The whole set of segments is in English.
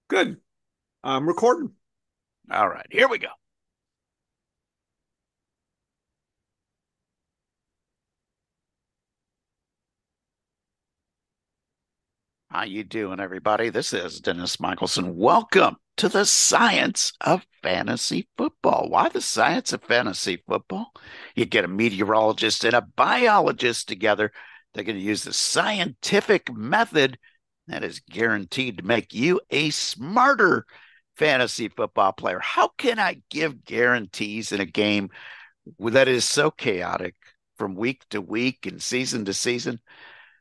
Good. I'm recording. All right, here we go. How you doing, everybody? This is Dennis Michelson. Welcome to the science of fantasy football. Why the science of fantasy football? You get a meteorologist and a biologist together. They're going to use the scientific method that is guaranteed to make you a smarter fantasy football player. How can I give guarantees in a game that is so chaotic from week to week and season to season?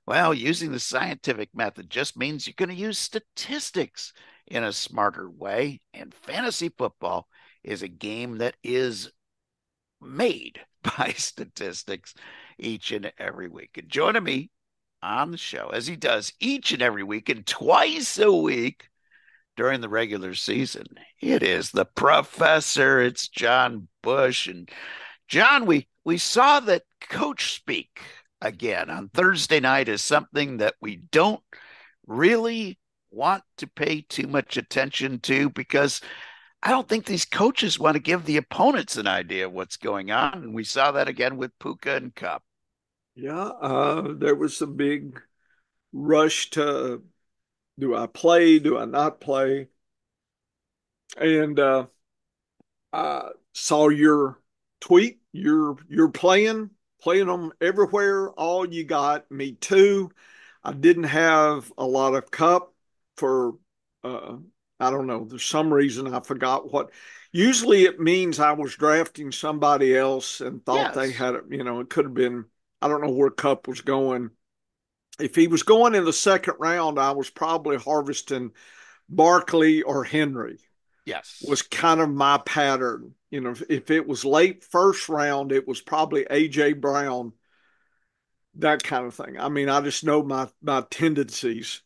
Well, using the scientific method just means you're going to use statistics in a smarter way. And fantasy football is a game that is made by statistics each and every week. And joining me on the show, as he does each and every week and twice a week during the regular season, it is the professor. It's John Bush. And John, we saw that coach speak again on Thursday night is something that we don't really want to pay too much attention to because I don't think these coaches want to give the opponents an idea of what's going on. And we saw that again with Puka and Cup. Yeah, there was a big rush to do I play, do I not play? And I saw your tweet. You're playing them everywhere. All you got. Me too. I didn't have a lot of cup for uh I don't know. There's some reason I forgot what. Usually it means I was drafting somebody else and thought they Yes. had it. It could have been. I don't know where Cup was going. If he was going in the second round, I was probably harvesting Barkley or Henry Yes. was kind of my pattern. If it was late first round, it was probably AJ Brown, that kind of thing. I mean, I just know my tendencies.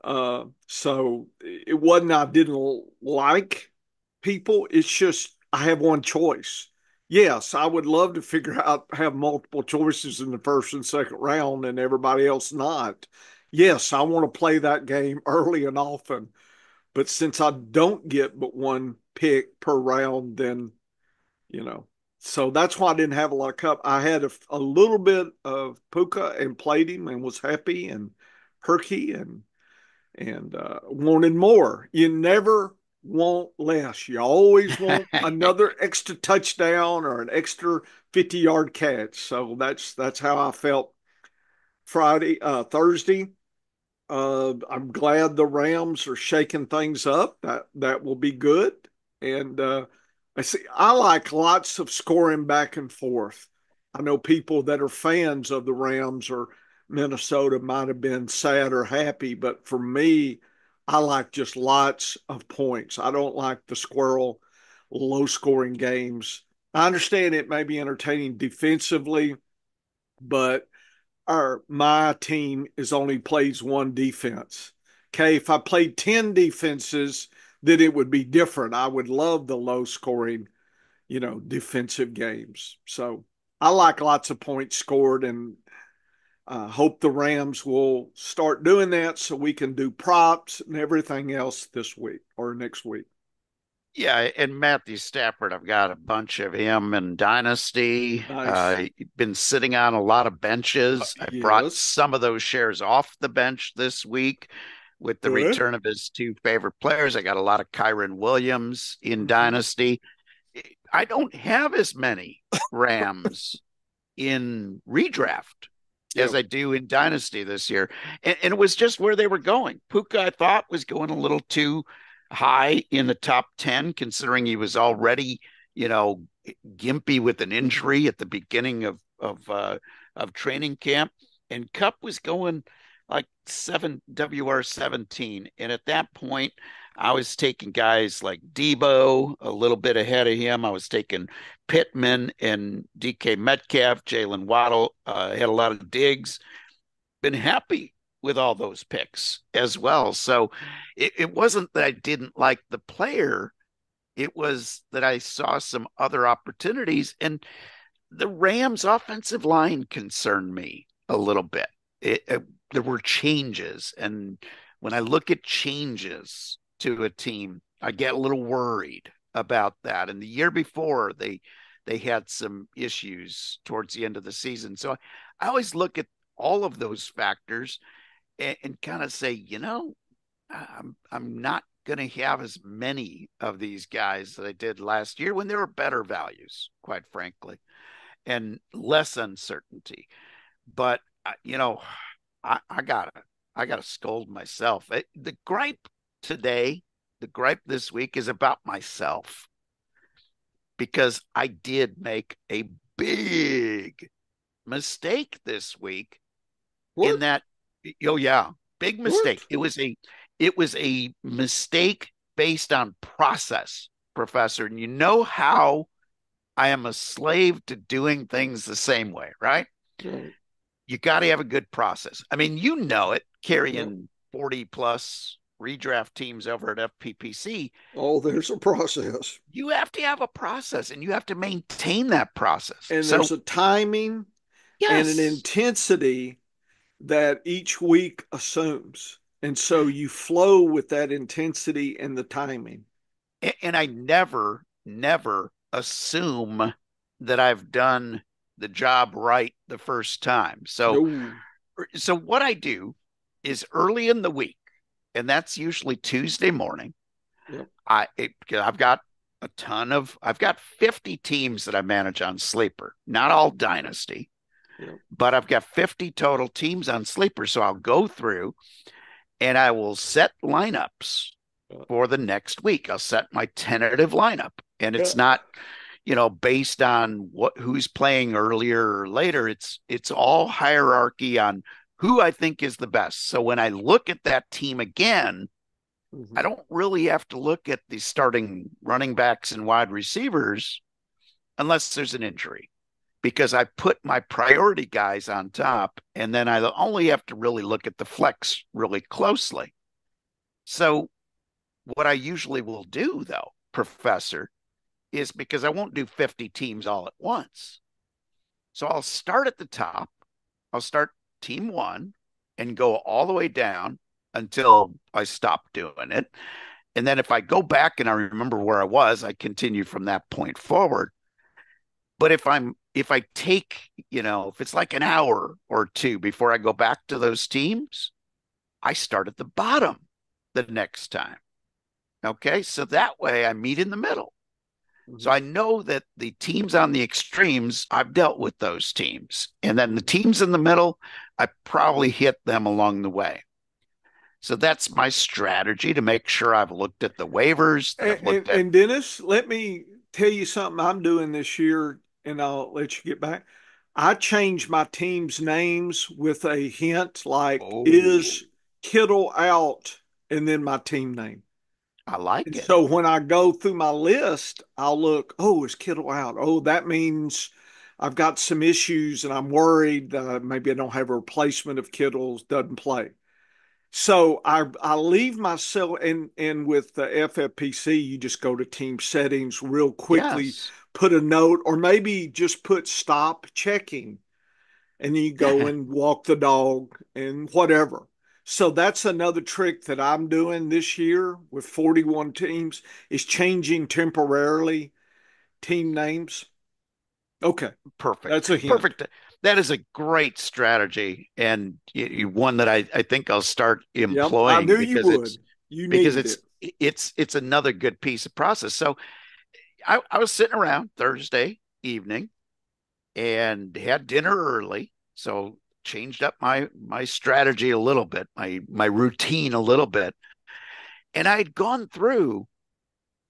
So it wasn't I didn't like people. It's just I have one choice. Yes, I would love to figure out have multiple choices in the first and second round and everybody else not. Yes, I want to play that game early and often. But since I don't get but one pick per round, then, you know, so that's why I didn't have a lot of cup. I had a little bit of Puka and played him and was happy and perky and wanted more. You never want less. You always want another extra touchdown or an extra 50-yard catch. So that's how I felt Thursday. I'm glad the Rams are shaking things up. That will be good. And I like lots of scoring back and forth. I know people that are fans of the Rams or Minnesota might have been sad or happy, but for me, I like just lots of points. I don't like the squirrel, low scoring games. I understand it may be entertaining defensively, but my team is only plays one defense. Okay, if I played 10 defenses, then it would be different. I would love the low scoring, defensive games. So I like lots of points scored and hope the Rams will start doing that so we can do props and everything else this week or next week. Yeah, and Matthew Stafford, I've got a bunch of him in Dynasty. Nice. Been sitting on a lot of benches. I brought Yes. some of those shares off the bench this week with the Good. return of his two favorite players. I got a lot of Kyron Williams in Mm-hmm. Dynasty. I don't have as many Rams in redraft Yeah. as I do in Dynasty this year. And it was just where they were going. Puka, I thought, was going a little too high in the top 10, considering he was already, you know, gimpy with an injury at the beginning of training camp. And Cup was going like 7 WR 17. And at that point, I was taking guys like Debo a little bit ahead of him. I was taking Pittman and DK Metcalf, Jalen Waddle, had a lot of digs. Been happy with all those picks as well. So it wasn't that I didn't like the player, it was that I saw some other opportunities. And the Rams' offensive line concerned me a little bit. There were changes. And when I look at changes, to a team, I get a little worried about that. And the year before, they had some issues towards the end of the season. So I always look at all of those factors and kind of say, I'm not going to have as many of these guys that I did last year when there were better values, quite frankly, and less uncertainty. But I gotta scold myself. The gripe today, the gripe this week is about myself because I did make a big mistake this week in What? that. Oh yeah, big What? mistake. It was a mistake based on process, Professor. And you know how I am a slave to doing things the same way, right? Right. You got to have a good process. I mean, you know it, Yep. carrying 40 plus redraft teams over at FPPC. Oh, there's a process. You have to have a process and you have to maintain that process. And So, there's a timing and an yes. intensity that each week assumes. And so you flow with that intensity and the timing. And I never assume that I've done the job right the first time. So, No. so what I do is early in the week, and that's usually Tuesday morning. Yep. I've got 50 teams that I manage on Sleeper, not all dynasty, Yep. but I've got 50 total teams on Sleeper. So I'll go through and I will set lineups for the next week. I'll set my tentative lineup, and Yeah. it's not, based on who's playing earlier or later. It's all hierarchy on who I think is the best. So when I look at that team again, I Mhm. don't really have to look at the starting running backs and wide receivers unless there's an injury because I put my priority guys on top, and then I only have to really look at the flex really closely. So what I usually will do, though, Professor, is because I won't do 50 teams all at once. So I'll start at the top. I'll start team one and go all the way down until I stop doing it. And then if I go back and I remember where I was, I continue from that point forward. But if I take, if it's like an hour or two before I go back to those teams, I start at the bottom the next time. Okay. So that way I meet in the middle. So Mhm. I know that the teams on the extremes, I've dealt with those teams. And then the Mhm. teams in the middle, I probably hit them along the way. So that's my strategy to make sure I've looked at the waivers, that And, I've and, looked at. and Dennis, let me tell you something I'm doing this year, and I'll let you get back. I changed my team's names with a hint like, Oh, is Kittle out? And then my team name. I like And it. so when I go through my list, I'll look, oh, is Kittle out? Oh, that means I've got some issues and I'm worried maybe I don't have a replacement if Kittle doesn't play. So I leave myself and with the FFPC, you just go to team settings real quickly, Yes. put a note, or maybe just put stop checking, and then you go and walk the dog and whatever. So that's another trick that I'm doing this year with 41 teams is changing temporarily team names. Okay, Perfect. that's a hint. Perfect. That is a great strategy and one that I think I'll start Yep, I employing knew you because would. You because needed it's it. it's another good piece of process. So I was sitting around Thursday evening and had dinner early. So changed up my strategy a little bit, my routine a little bit. And I had gone through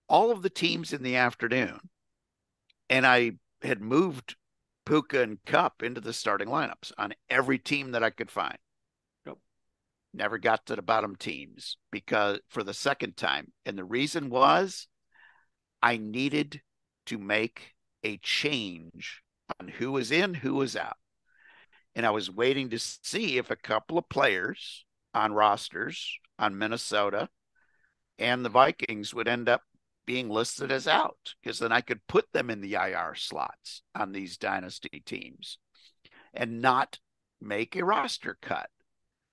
all of the teams in the afternoon and I had moved Puka and Cup into the starting lineups on every team that I could find. Yep. Never got to the bottom teams because for the second time. And the reason was I needed to make a change on who was in, who was out. And I was waiting to see if a couple of players on rosters on Minnesota and the Vikings would end up being listed as out because then I could put them in the IR slots on these dynasty teams and not make a roster cut.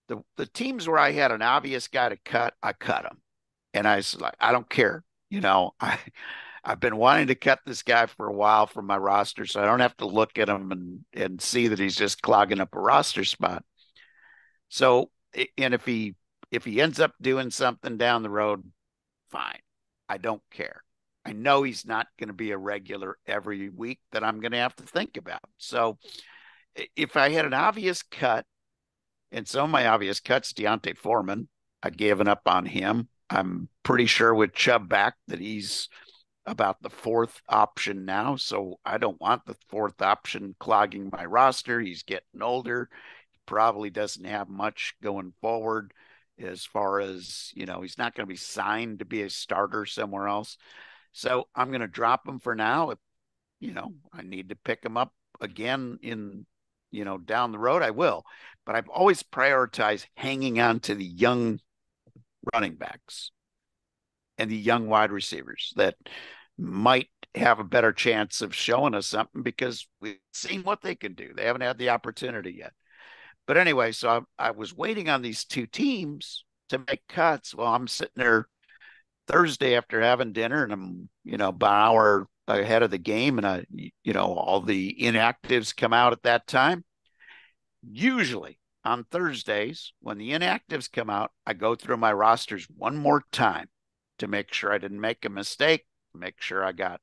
The teams where I had an obvious guy to cut, I cut him. And I was like, I don't care. I've been wanting to cut this guy for a while from my roster, so I don't have to look at him and see that he's just clogging up a roster spot. So, and if he ends up doing something down the road, fine. I don't care. I know he's not going to be a regular every week that I'm going to have to think about. So, if I had an obvious cut, and some of my obvious cuts, Deontay Foreman, I'd given up on him. I'm pretty sure with Chubb back that he's about the fourth option now. So I don't want the fourth option clogging my roster. He's getting older. He probably doesn't have much going forward as far as, he's not going to be signed to be a starter somewhere else. So I'm going to drop him for now. If, I need to pick him up again down the road, I will. But I've always prioritized hanging on to the young running backs and the young wide receivers that might have a better chance of showing us something because we've seen what they can do. They haven't had the opportunity yet. But anyway, so I was waiting on these two teams to make cuts. Well, I'm sitting there Thursday after having dinner, and I'm, about an hour ahead of the game, and all the inactives come out at that time. Usually on Thursdays, when the inactives come out, I go through my rosters one more time to make sure I didn't make a mistake, make sure I got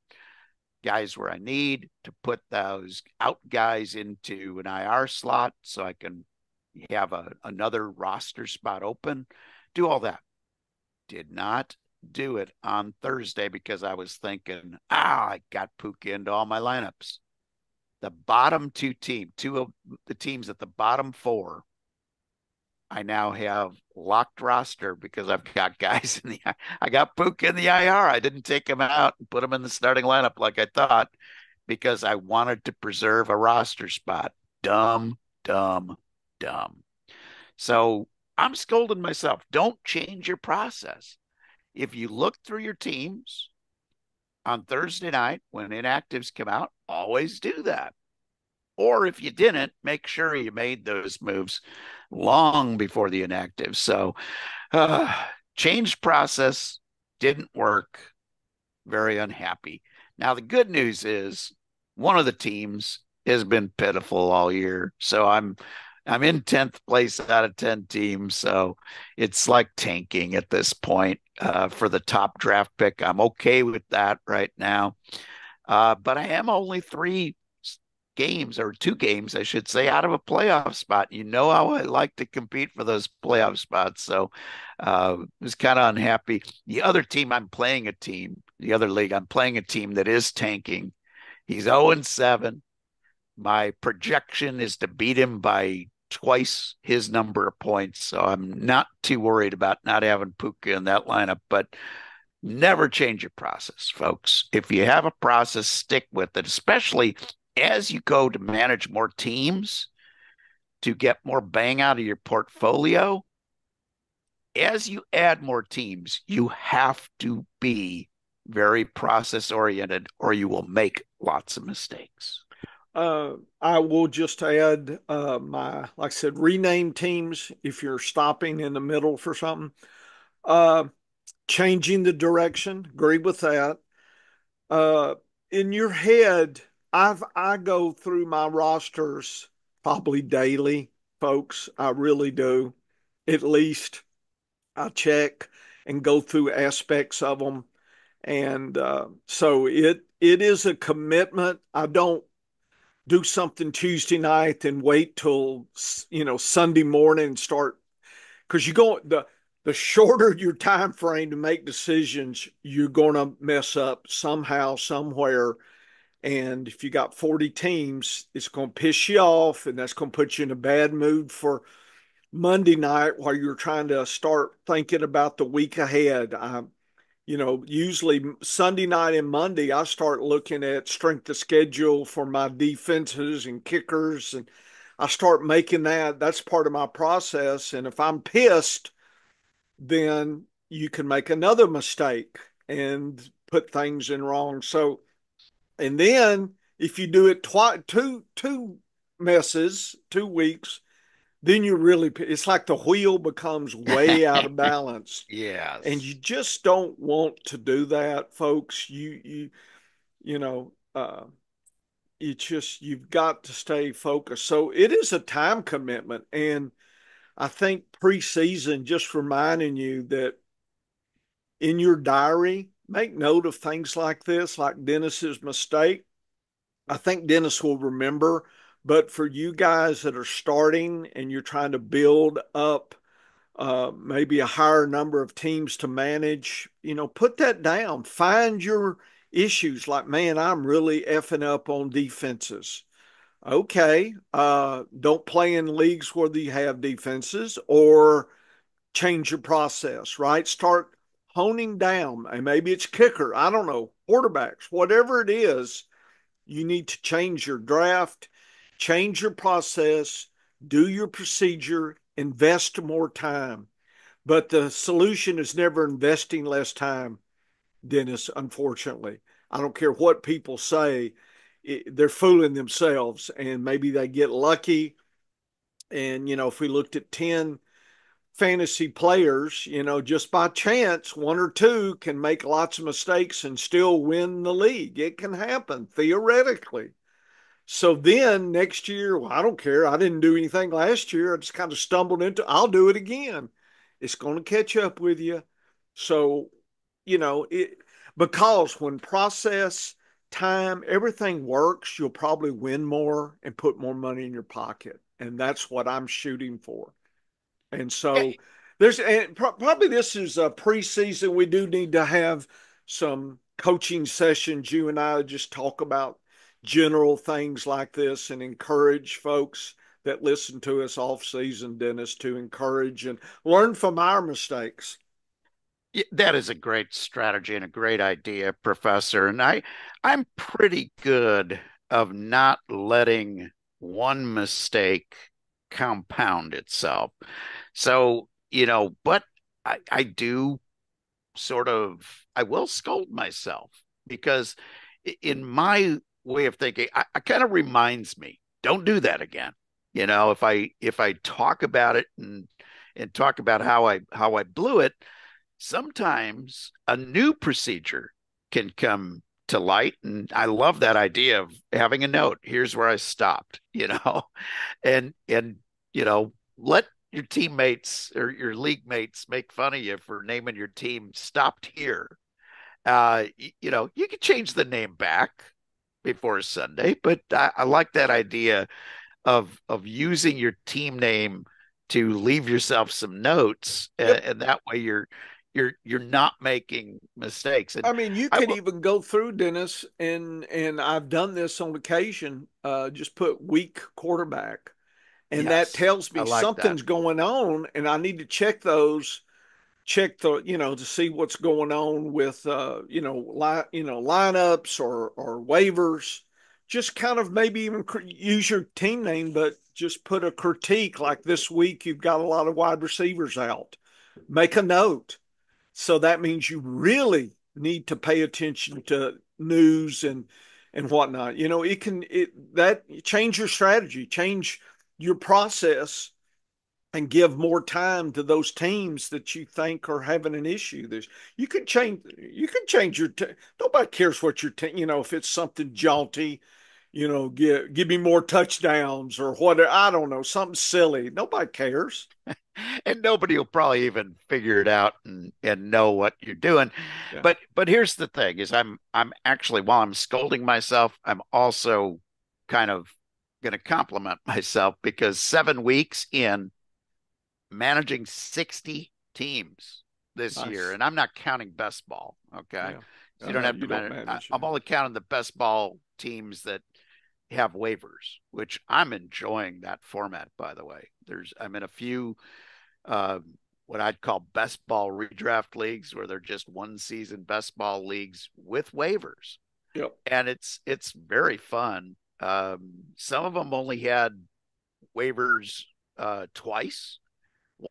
guys where I need to put those out guys into an IR slot so I can have another roster spot open, do all that. Did not do it on Thursday because I was thinking, I got Puka into all my lineups. The bottom two of the teams at the bottom four, I now have locked roster because I've got guys I got Puka in the IR. I didn't take him out and put him in the starting lineup like I thought because I wanted to preserve a roster spot. Dumb, dumb, dumb. So I'm scolding myself. Don't change your process. If you look through your teams on Thursday night when inactives come out, always do that. Or if you didn't, make sure you made those moves long before the inactive. So, changed process didn't work. Very unhappy. Now, the good news is one of the teams has been pitiful all year. So I'm in 10th place out of 10 teams. So it's like tanking at this point for the top draft pick. I'm okay with that right now. But I am only 3 games or 2 games, I should say, out of a playoff spot. You know how I like to compete for those playoff spots. So was kind of unhappy. The other league, I'm playing a team that is tanking. He's 0-7. My projection is to beat him by twice his number of points. So I'm not too worried about not having Puka in that lineup, but never change your process, folks. If you have a process, stick with it, especially as you go to manage more teams to get more bang out of your portfolio. As you add more teams, you have to be very process oriented or you will make lots of mistakes. I will just add like I said, rename teams if you're stopping in the middle for something. Uh, Changing the direction, agree with that. Uh, in your head, I go through my rosters probably daily, folks. I really do. At least I check and go through aspects of them, and so it is a commitment. I don't do something Tuesday night and wait till Sunday morning and start because you go the shorter your time frame to make decisions, you're going to mess up somehow, somewhere. And if you got 40 teams, it's going to piss you off, and that's going to put you in a bad mood for Monday night while you're trying to start thinking about the week ahead. Usually Sunday night and Monday, I start looking at strength of schedule for my defenses and kickers, and I start making that's part of my process. And if I'm pissed, then you can make another mistake and put things in wrong. So, and then if you do it twice, two messes, 2 weeks, then you really, it's like the wheel becomes way out of balance. And Yes. you just don't want to do that, folks. You know, it's just, you've got to stay focused. So it is a time commitment. And I think preseason, just reminding you that in your diary, make note of things like this, like Dennis's mistake. I think Dennis will remember. But for you guys that are starting and you're trying to build up maybe a higher number of teams to manage, put that down. Find your issues like, man, I'm really effing up on defenses. Okay. Don't play in leagues where you have defenses or change your process, right? Start honing down. And maybe it's kicker. I don't know, quarterbacks, whatever it is, you need to change your draft, change your process, do your procedure, invest more time. But the solution is never investing less time, Dennis, unfortunately. I don't care what people say, they're fooling themselves and maybe they get lucky. And, if we looked at 10 fantasy players, just by chance, one or two can make lots of mistakes and still win the league. It can happen theoretically. So then next year, well, I don't care. I didn't do anything last year. I just kind of stumbled into, I'll do it again. It's going to catch up with you. So, it, because when process, time, everything works, you'll probably win more and put more money in your pocket. And that's what I'm shooting for. And Yeah, so there's and probably this is a preseason. We do need to have some coaching sessions. You and I just talk about general things like this and encourage folks that listen to us off season, Dennis, to encourage and learn from our mistakes. that is a great strategy and a great idea, Professor. And I'm pretty good of not letting one mistake compound itself. So, but I do sort of, I will scold myself because in my way of thinking, I kind of reminds me, don't do that again. If I talk about it and talk about how I blew it, sometimes a new procedure can come to light. And I love that idea of having a note. Here's where I stopped, and let your teammates or your league mates make fun of you for naming your team stopped here. You can change the name back before Sunday, but I like that idea of using your team name to leave yourself some notes, Yep. and that way you're not making mistakes. And I mean, you I could will, even go through, Dennis, and I've done this on occasion. Just put weak quarterback, and that yes, tells I me like that. something's going on, and I need to check the to see what's going on with lineups or waivers. Just kind of maybe even use your team name, but just put a critique like this week you've got a lot of wide receivers out. Make a note. So that means you really need to pay attention to news and whatnot. It can it that change your strategy, change your process and give more time to those teams that you think are having an issue. You can change your nobody cares what your team, if it's something jaunty, give me more touchdowns or whatever. I don't know, something silly. Nobody cares. And nobody will probably even figure it out and know what you're doing. Yeah. But here's the thing is I'm actually, while I'm scolding myself, I'm also kind of going to compliment myself because 7 weeks in managing 60 teams this year, Nice. and I'm not counting best ball. Okay. Yeah. So you don't have to You don't manage. manage I'm it. only counting the best ball teams that have waivers, which I'm enjoying that format, by the way. I'm in a few uh, what I'd call best ball redraft leagues where they're just one season best ball leagues with waivers. Yep. And it's very fun. Some of them only had waivers twice,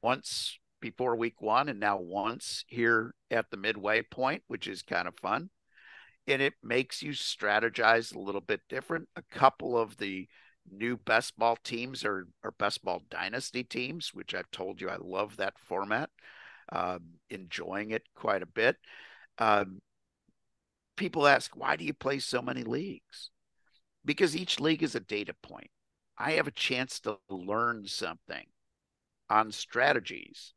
once before week one and now once here at the midway point, which is kind of fun. And it makes you strategize a little bit different. A couple of the new best ball teams or best ball dynasty teams, which I've told you I love that format, enjoying it quite a bit. Um, People ask, why do you play so many leagues? Because each league is a data point. I have a chance to learn something on strategies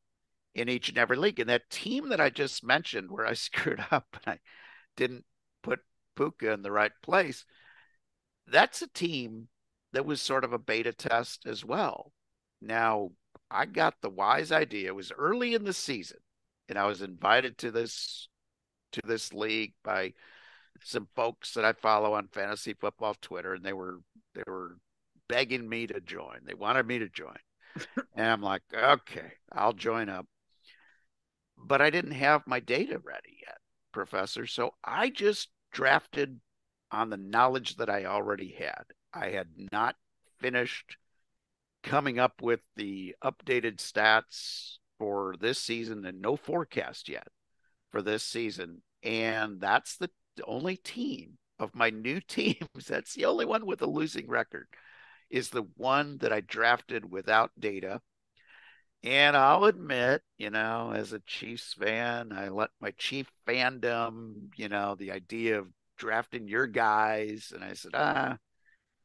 in each and every league. And that team that I just mentioned, where I screwed up and I didn't put Puka in the right place, that's a team that was sort of a beta test as well. Now, I got the wise idea. It was early in the season, and I was invited to this league by some folks that I follow on fantasy football Twitter, and they were begging me to join. They wanted me to join. And I'm like, okay, I'll join up. But I didn't have my data ready yet, Professor. So I just drafted on the knowledge that I already had. I had not finished coming up with the updated stats for this season and no forecast yet for this season. And that's the only team of my new teams. That's the only one with a losing record, is the one that I drafted without data. And I'll admit, as a Chiefs fan, I let my Chief fandom, the idea of drafting your guys, and I said,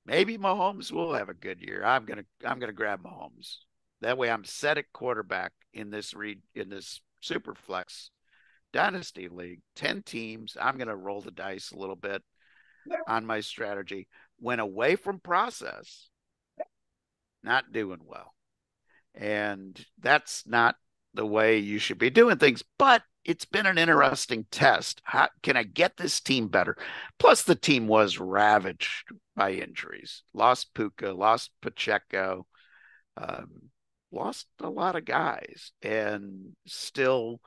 maybe Mahomes will have a good year. I'm gonna grab Mahomes. That way, I'm set at quarterback in this Superflex Dynasty League. 10 teams. I'm gonna roll the dice a little bit on my strategy. Went away from process, not doing well. And that's not the way you should be doing things. But it's been an interesting test. How can I get this team better? Plus, the team was ravaged by injuries. Lost Puka, lost Pacheco, um, lost a lot of guys, and still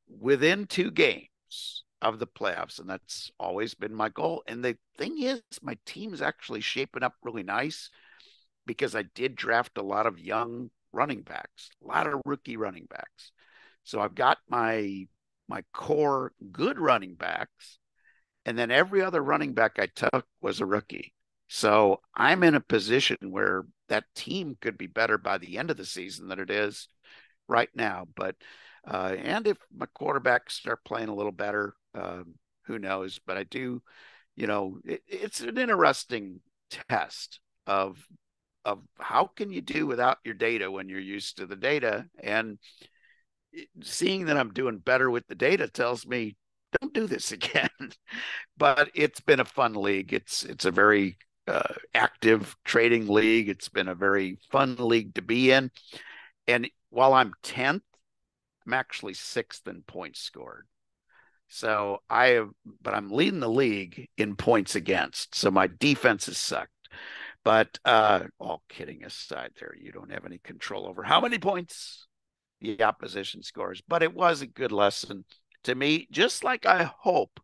within 2 games of the playoffs. And that's always been my goal. And the thing is, my team's actually shaping up really nice because I did draft a lot of young running backs, a lot of rookie running backs. So I've got my core good running backs, and then every other running back I took was a rookie. So I'm in a position where that team could be better by the end of the season than it is right now. But and if my quarterbacks start playing a little better, who knows? But I do, it's an interesting test of how can you do without your data when you're used to the data. And seeing that I'm doing better with the data tells me don't do this again. But it's been a fun league. It's a very active trading league. It's been a very fun league to be in. And while I'm 10th, I'm actually 6th in points scored. So but I'm leading the league in points against. So my defense has sucked. But all kidding aside, there, you don't have any control over how many points the opposition scores. But it was a good lesson to me, just like I hope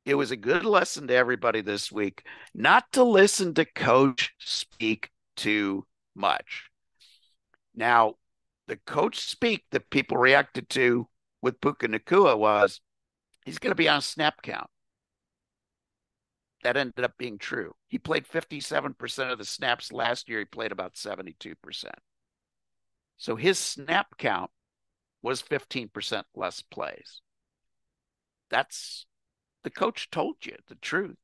it was a good lesson to everybody this week not to listen to coach speak too much. Now, the coach speak that people reacted to with Puka Nacua was he's going to be on a snap count. That ended up being true. He played 57% of the snaps last year. He played about 72%. So his snap count was 15% less plays. That's the coach told you the truth.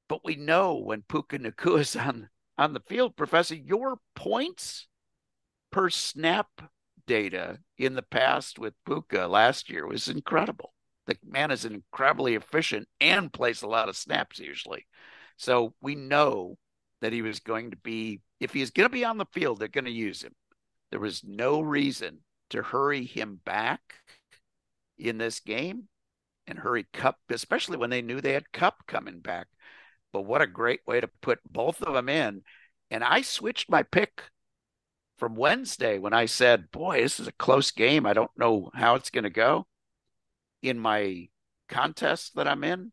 But we know when Puka Nacua is on the field, Professor, your points per snap data in the past with Puka last year was incredible. The man is incredibly efficient and plays a lot of snaps usually. So we know that he was going to be, if he's going to be on the field, they're going to use him. There was no reason to hurry him back in this game and hurry Kupp, especially when they knew they had Kupp coming back. But what a great way to put both of them in. And I switched my pick from Wednesday when I said, boy, this is a close game. I don't know how it's going to go. In my contest that I'm in,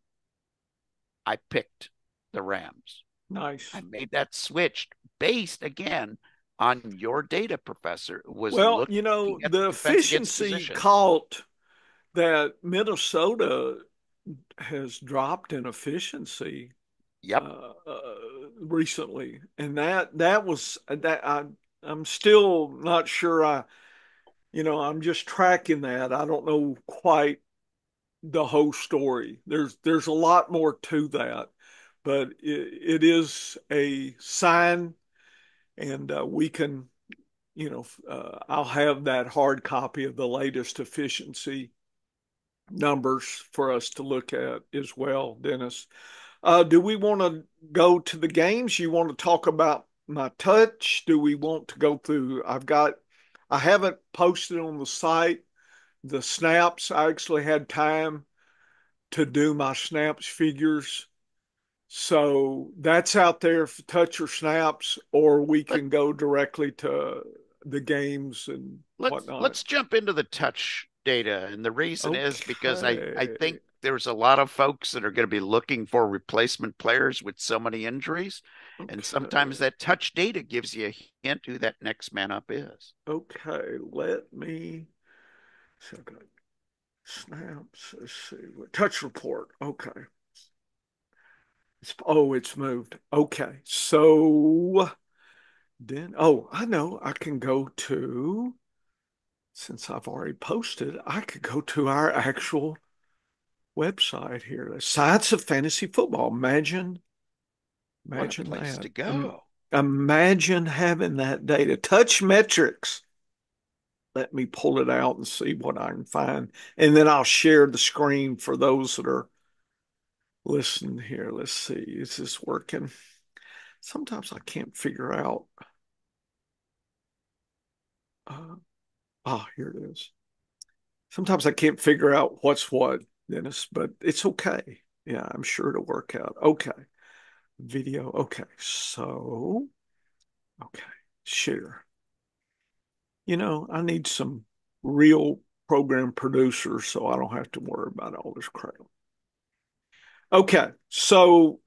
I picked the Rams. I Nice. made that switch based again on your data, Professor. It was Well, looking at the the defense against efficiency position. caught that Minnesota has dropped in efficiency. Yep. recently, and that was that I'm still not sure. I'm just tracking that. I don't know quite the whole story. There's a lot more to that, but it is a sign, and we can, I'll have that hard copy of the latest efficiency numbers for us to look at as well, Dennis. Do we want to go to the games? You want to talk about my touch? Do we want to go through? I haven't posted on the site the snaps. I actually had time to do my snaps figures. So that's out there for touch or snaps, or we Let can go directly to the games and whatnot. let's jump into the touch data. And the reason is because I think Okay. there's a lot of folks that are going to be looking for replacement players with so many injuries. And sometimes Okay. that touch data gives you a hint who that next man up is. Okay. Let me so I got snaps. Let's see. Touch report. Okay. It's moved. Okay. So then, I know I can go to, since I've already posted, I could go to our actual website here. The Science of Fantasy Football. What a Imagine place that. to go. Imagine having that data. Touch metrics. Let me pull it out and see what I can find. And then I'll share the screen for those that are listening here. Let's see. Is this working? Sometimes I can't figure out. Uh, Here it is. Sometimes I can't figure out what's what, Dennis, but it's okay. Yeah, I'm sure it'll work out. Okay. Video. Okay. So, okay. Share. I need some real program producers so I don't have to worry about all this crap. Okay. So,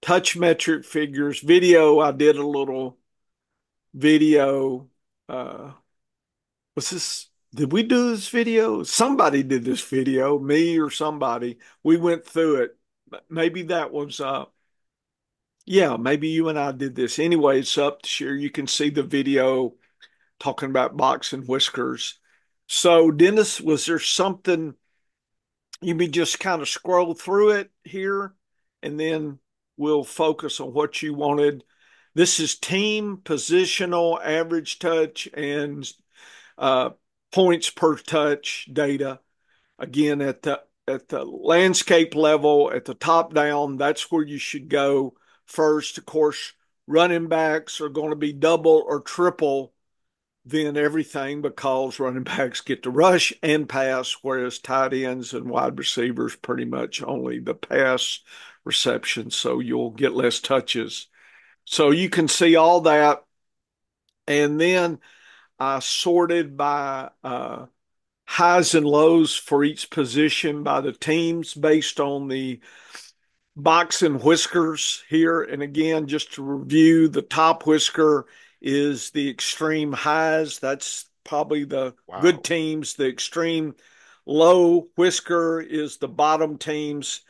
touch metric figures, video. I did a little video. Uh, did we do this video? Somebody did this video, me or somebody. We went through it. Maybe that was, yeah, maybe you and I did this. Anyway, it's up to share. You can see the video talking about box and whiskers. So, Dennis, was there something you may just kind of scroll through it here and then we'll focus on what you wanted? This is team, positional, average touch, and uh, points per touch data. Again, at the landscape level, at the top down, that's where you should go first. Of course, running backs are going to be double or triple then everything because running backs get to rush and pass, whereas tight ends and wide receivers pretty much only the pass reception. So you'll get less touches. So you can see all that. And then I sorted by highs and lows for each position by the teams based on the box and whiskers here. And again, just to review, the top whisker is the extreme highs. That's probably the good Wow. teams. The extreme low whisker is the bottom teams.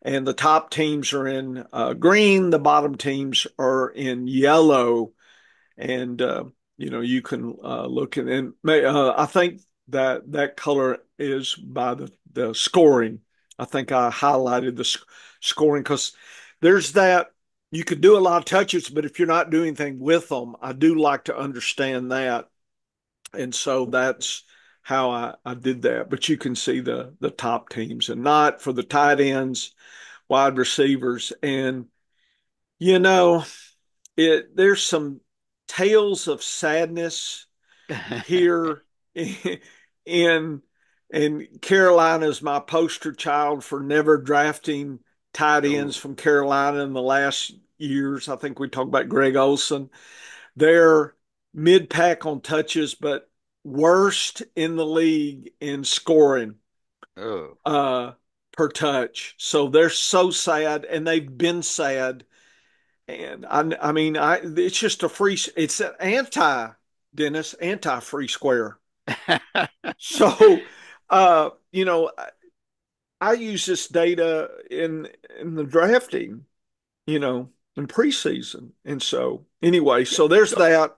And the top teams are in green. The bottom teams are in yellow. And you can look at, and I think that color is by the scoring. I think I highlighted the scoring because there's that you could do a lot of touches, but if you're not doing anything with them, I do like to understand that, and so that's how I did that. But you can see the top teams, and not for the tight ends, wide receivers, and you know there's some tales of sadness here in Carolina is my poster child for never drafting tight ends Oh, from Carolina in the last years. I think we talked about Greg Olson. They're mid pack on touches, but worst in the league in scoring oh. uh, per touch. So they're so sad, and they've been sad. And I mean, it's just it's an Dennis, anti free square. So, uh, you know, I use this data in the drafting, you know, in preseason. And so anyway, Yeah, so there's go, that.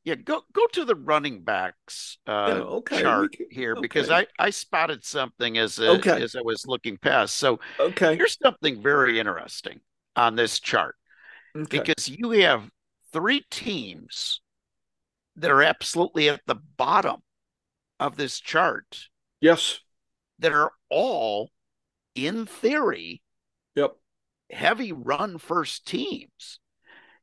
yeah, go to the running backs Yeah, okay, we chart can here because okay. I spotted something Okay. as I was looking past. So Okay. here's something very interesting on this chart Okay. because you have three teams that are absolutely at the bottom of this chart Yes. that are all, in theory, Yep. heavy run first teams.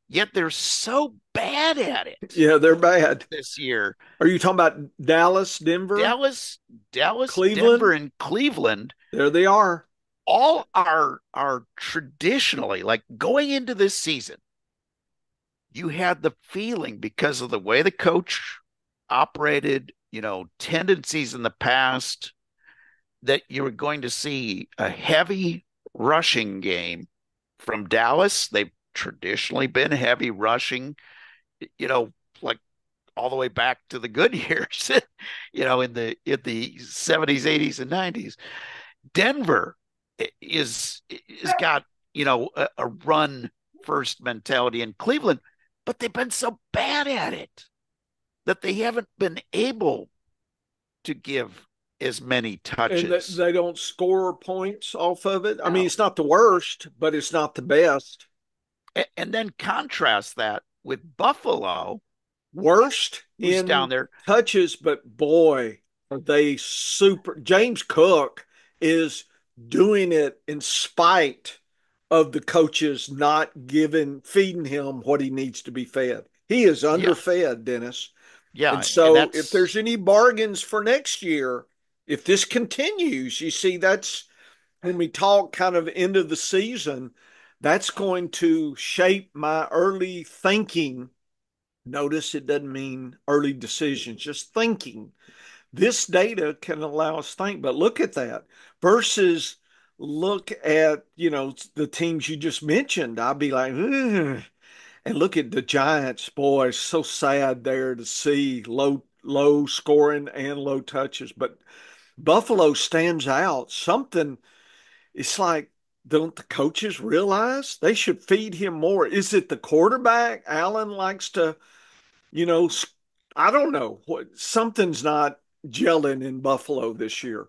Yet they're so bad at it Yeah, they're bad. this year. Are you talking about Dallas, Denver, Dallas, Denver, Cleveland? and Cleveland There they are. all are traditionally like going into this season. You had the feeling because of the way the coach operated, tendencies in the past that you were going to see a heavy rushing game from Dallas. They've traditionally been heavy rushing, you know, like all the way back to the good years, in the 70s, 80s, and 90s. Denver is got, a run first mentality in Cleveland, but they've been so bad at it that they haven't been able to give as many And touches. they don't score points off of it. I mean, Now, it's not the worst, but it's not the best. and then contrast that with Buffalo, Worst who's down in there. touches, but boy, are they super. James Cook is doing it in spite of the coaches not feeding him what he needs to be fed. He is Yeah, underfed, Dennis. And yeah, and so if that's there's any bargains for next year, if this continues, you see, that's when we talk kind of end of the season, that's going to shape my early thinking. Notice it doesn't mean early decisions, just thinking. This data can allow us to think, but look at that versus look at, the teams you just mentioned. I'd be like, ugh. And look at the Giants, boy, so sad there to see low scoring and low touches. But Buffalo stands out. Something, it's like, don't the coaches realize they should feed him more? Is it the quarterback? Allen likes to, you know, I don't know what something's not gelling in Buffalo this year,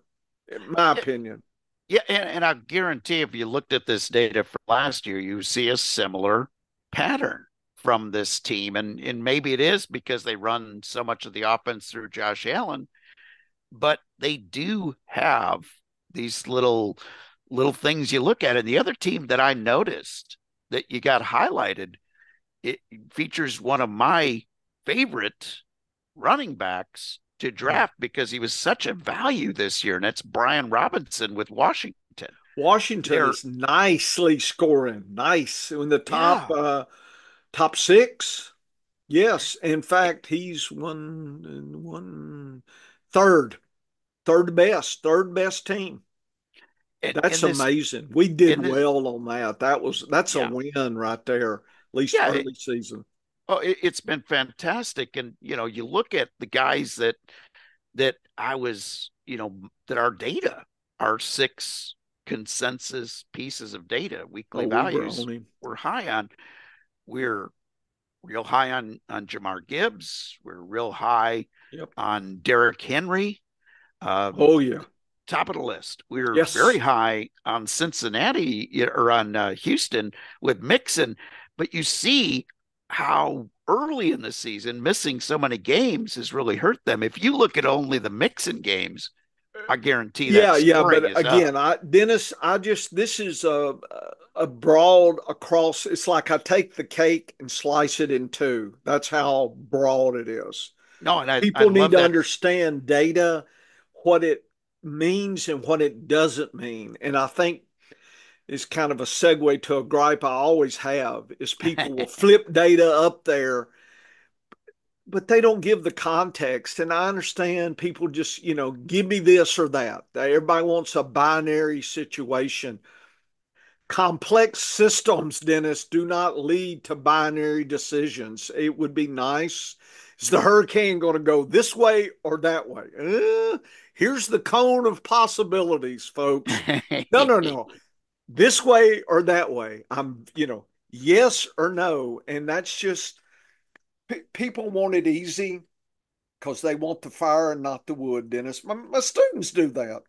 in my yeah, opinion. yeah, and I guarantee if you looked at this data for last year, you see a similar pattern from this team. And maybe it is because they run so much of the offense through Josh Allen, but they do have these little things you look at. And the other team that I noticed that you got highlighted, it features one of my favorite running backs to draft because he was such a value this year, and that's Brian Robinson with Washington. Washington They're is nicely scoring, nice in the top yeah, top six. Yes, in fact, he's one third best team. and That's in this amazing. We did in this well on that. That's a yeah, win right there, at least yeah. early season. It's been fantastic, and you look at the guys that I was, that our data, our six consensus pieces of data, weekly Oh, we were values, on him. we're high on. We're real high on Jamar Gibbs. We're real high Yep. on Derrick Henry. Uh, Oh yeah. Top of the list. We're very Yes. high on Cincinnati or on Houston with Mixon, but you see how early in the season missing so many games has really hurt them. If you look at only the Mixon games, I guarantee that Yeah, yeah, scoring but is up. again, Dennis, this is a broad across. It's like I take the cake and slice it in two. That's how broad it is. No, and I People need love to that. understand data, what it means and what it doesn't mean. And I think it's kind of a segue to a gripe I always have is people will flip data up there, but they don't give the context. And I understand people just, give me this or that. Everybody wants a binary situation. Complex systems, Dennis, do not lead to binary decisions. It would be nice. Is the hurricane going to go this way or that way? Here's the cone of possibilities, folks. No, no, no. This way or that way. Yes or no. And that's just people want it easy because they want the fire and not the wood, Dennis. My students do that.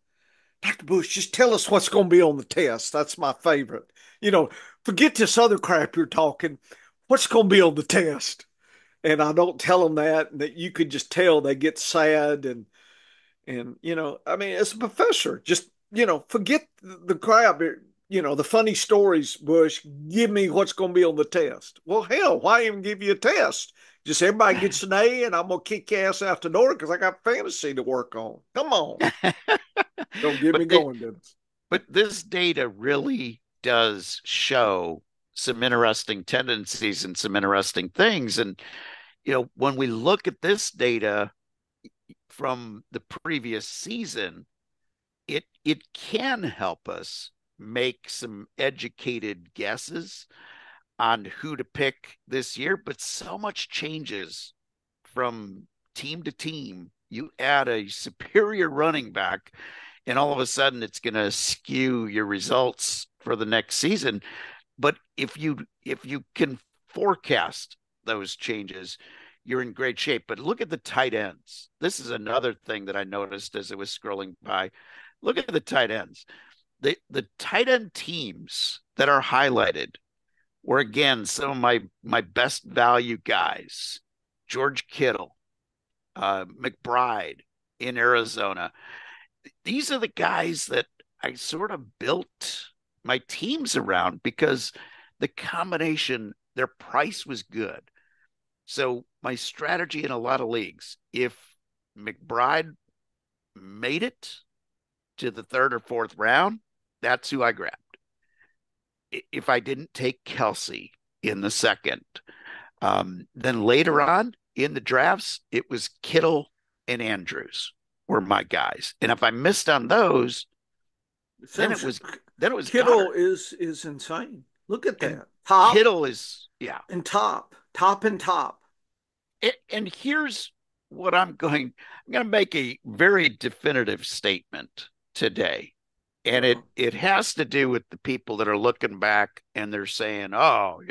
Dr. Bush, just tell us what's going to be on the test. That's my favorite. You know, forget this other crap you're talking. What's going to be on the test? And I don't tell them that you could just tell they get sad and I mean, as a professor, just forget the crap. The funny stories, Bush. Give me what's going to be on the test. Well, hell, why even give you a test? Just everybody gets an A, and I'm gonna kick your ass out the door because I got fantasy to work on. Come on, don't get me but the, going, Dennis. but this data really does show some interesting tendencies and some interesting things. And when we look at this data from the previous season, it can help us make some educated guesses on who to pick this year, but so much changes from team to team. You add a superior running back, and all of a sudden it's going to skew your results for the next season. But if you can forecast those changes, you're in great shape. But look at the tight ends. This is another thing that I noticed as I was scrolling by. Look at the tight ends. The tight end teams that are highlighted were again some of my best value guys. George Kittle, McBride in Arizona. These are the guys that I sort of built my teams around because the combination, their price was good. So my strategy in a lot of leagues, if McBride made it to the third or fourth round, that's who I grabbed. If I didn't take Kelsey in the second, then later on in the drafts, it was Kittle and Andrews were my guys. And if I missed on those, then it Sounds was then it was Kittle Goddard. is insane. Look at And that. Top Kittle is, yeah. and top, top and top. And here's what I'm going to make a very definitive statement today. And it Yeah. it has to do with the people that are looking back and they're saying, "Oh,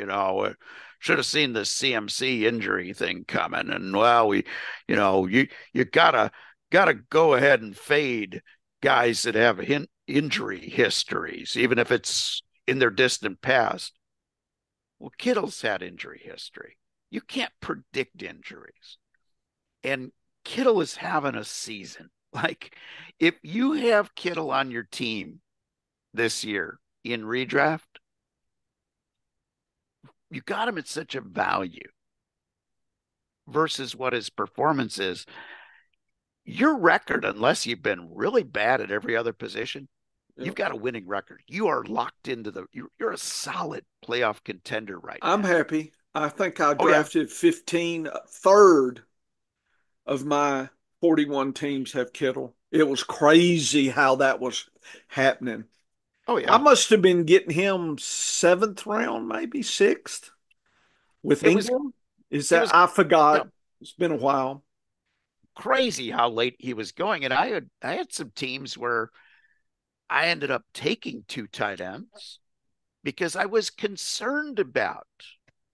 should have seen the CMC injury thing coming." And well, you gotta go ahead and fade guys that have injury histories, even if it's in their distant past. Well, Kittle's had injury history. You can't predict injuries. And Kittle is having a season. Like, if you have Kittle on your team this year in redraft, you got him at such a value versus what his performance is. Your record, unless you've been really bad at every other position, Yeah. you've got a winning record. You are locked into you're a solid playoff contender right I'm now. happy. I think I Oh yeah. drafted 15. Third of my 41 teams have Kittle. It was crazy how that was happening. Oh I yeah. must have been getting him seventh round, maybe sixth with It was England. Is it that was I you forgot? know, It's been a while. crazy how late he was going. And I had some teams where I ended up taking two tight ends because I was concerned about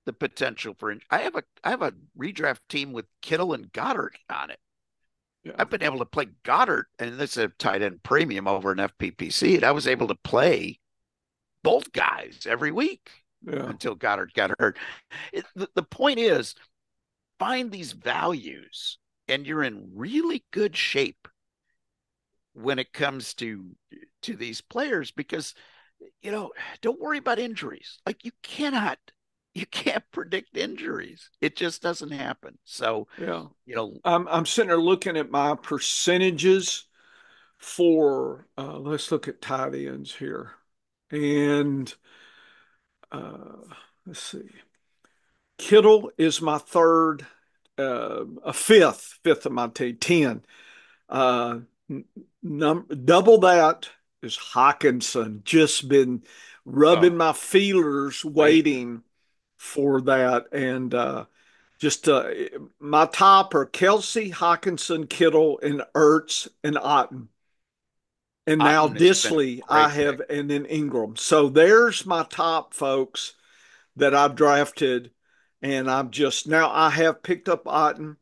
the potential for I have a redraft team with Kittle and Goddard on it. Yeah, I've been able to play Goddard, and this is a tight end premium over an FPPC, and I was able to play both guys every week yeah. until Goddard got hurt. The point is, find these values, and you're in really good shape when it comes to these players because don't worry about injuries. Like you can't predict injuries. It just doesn't happen. So, Yeah. you know, I'm sitting there looking at my percentages for let's look at tight ends here. And uh let's see. Kittle is my third, a fifth of my team, 10. Uh Double that is Hawkinson. Just been rubbing oh, my feelers waiting. waiting for that. And Just my top are Kelsey, Hawkinson, Kittle, and Ertz and Otten. And now Otten has been a Disley, I great pick. have, and then Ingram. So there's my top folks that I've drafted. And I'm just now I have picked up Otten,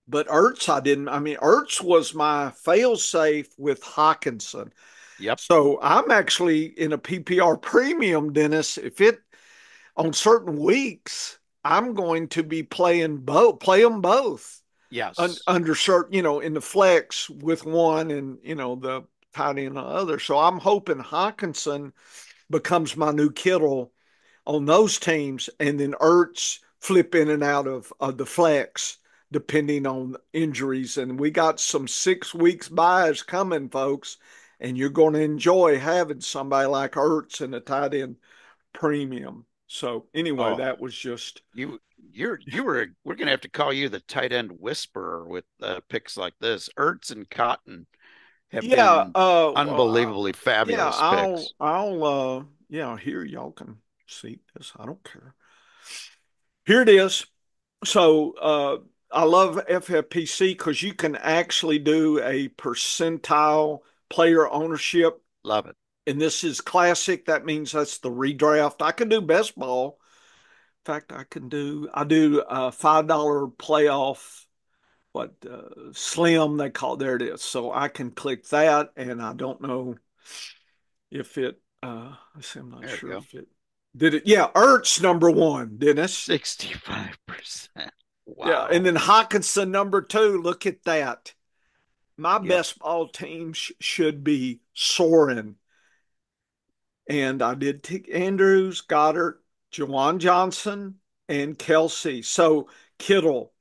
but Ertz I didn't. I mean, Ertz was my fail safe with Hawkinson. Yep. So I'm actually in a PPR premium, Dennis. If it on certain weeks, I'm going to be play them both Yes. under certain, in the flex with one and, the tight end the other. So I'm hoping Hawkinson becomes my new Kittle on those teams, and then Ertz flip in and out of the flex depending on injuries. And we got some 6 weeks buys coming, folks, and you're going to enjoy having somebody like Ertz in the tight end premium. So anyway, Oh, that was just we're gonna have to call you the tight end whisperer with picks like this. Ertz and Cotton have yeah. been unbelievably Yeah. fabulous picks. Yeah. Here y'all can see this. I don't care. Here it is. So I love FFPC because you can actually do a percentile player ownership, Love it. and this is classic. That means that's the redraft. I can do best ball. In fact, I do $5 playoff, what slim they call there it is. So I can click that, and I don't know if it. I see, I'm not There you sure go. if it did it. Yeah, Ertz number one, Dennis. 65%. Yeah, and Wow. then Hawkinson number two. Look at that. My Yep. best ball team should be soaring. And I did take Andrews, Goddard, Jawan Johnson, and Kelsey. So Kittle.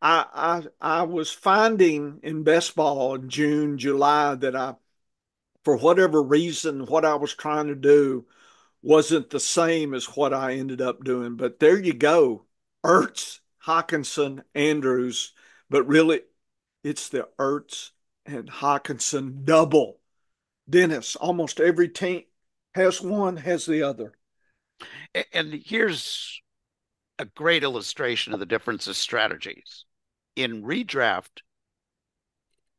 I was finding in best ball in June, July that for whatever reason, what I was trying to do wasn't the same as what I ended up doing. But there you go. Ertz, Hawkinson, Andrews. But really, it's the Ertz and Hawkinson double. Dennis, almost every team has one, has the other. And here's a great illustration of the difference of strategies. In redraft,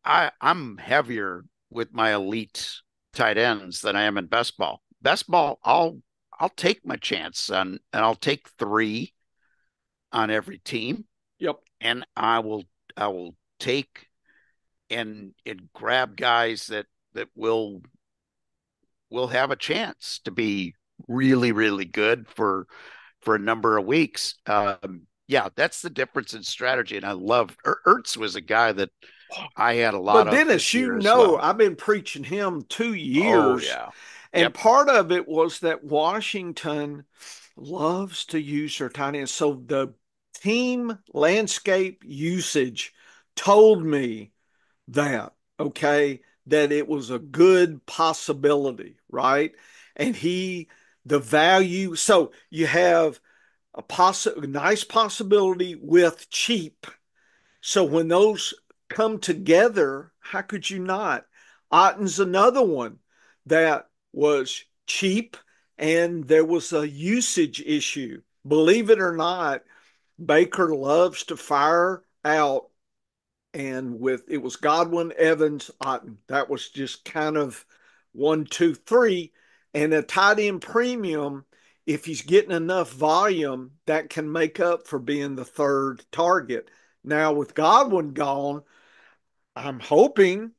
I'm heavier with my elite tight ends than I am in best ball. Best ball, I'll take my chance on, and I'll take three on every team, Yep. and I will take and grab guys that will have a chance to be really really good for a number of weeks. Yeah, that's the difference in strategy, and I love Ertz was a guy that I had a lot But of Dennis, this year as well. I've been preaching him two Oh years, yeah. and Yep. part of it was that Washington loves to use their tight ends. So the team landscape usage told me that, okay, that it was a good possibility, right? And the value, so you have nice possibility with cheap. So when those come together, how could you not? Otten's another one that was cheap and there was a usage issue. Believe it or not, Baker loves to fire out, and with it was Godwin, Evans, Otten. That was just kind of one, two, three. And a tight end premium, if he's getting enough volume, that can make up for being the third target. Now, with Godwin gone, I'm hoping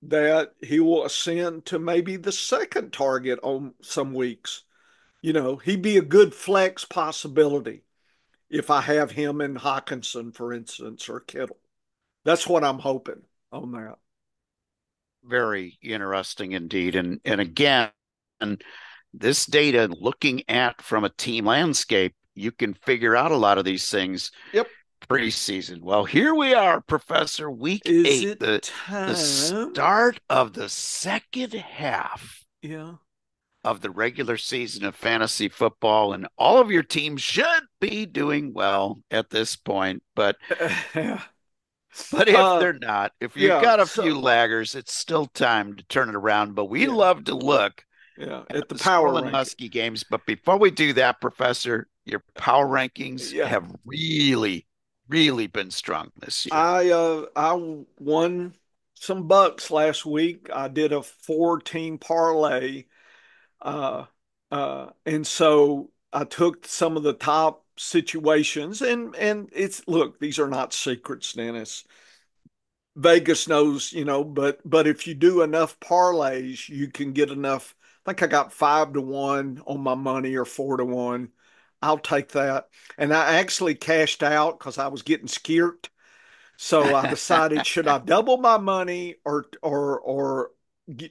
that he will ascend to maybe the second target on some weeks. He'd be a good flex possibility if I have him and Hawkinson, for instance, or Kittle. That's what I'm hoping on that. Very interesting indeed. And again, this data looking at from a team landscape, you can figure out a lot of these things Yep. preseason. Well, here we are, Professor, week Is eight, it the time? start of the second half Yeah. of the regular season of fantasy football, and all of your teams should be doing well at this point. But if uh, they're not, if you've yeah. got a few So, laggers, it's still time to turn it around. But we yeah. love to look Yeah. at At the the power Squirrel and ranking. Husky games. But before we do that, Professor, your power rankings Yeah. have really really been strong this year. I won some bucks last week. I did a four-team parlay, uh, and so I took some of the top situations, and it's look, these are not secrets, Dennis. Vegas knows, but if you do enough parlays, you can get enough. I think I got 5-1 on my money or 4-1. I'll take that. And I actually cashed out because I was getting scared. So I decided, should I double my money or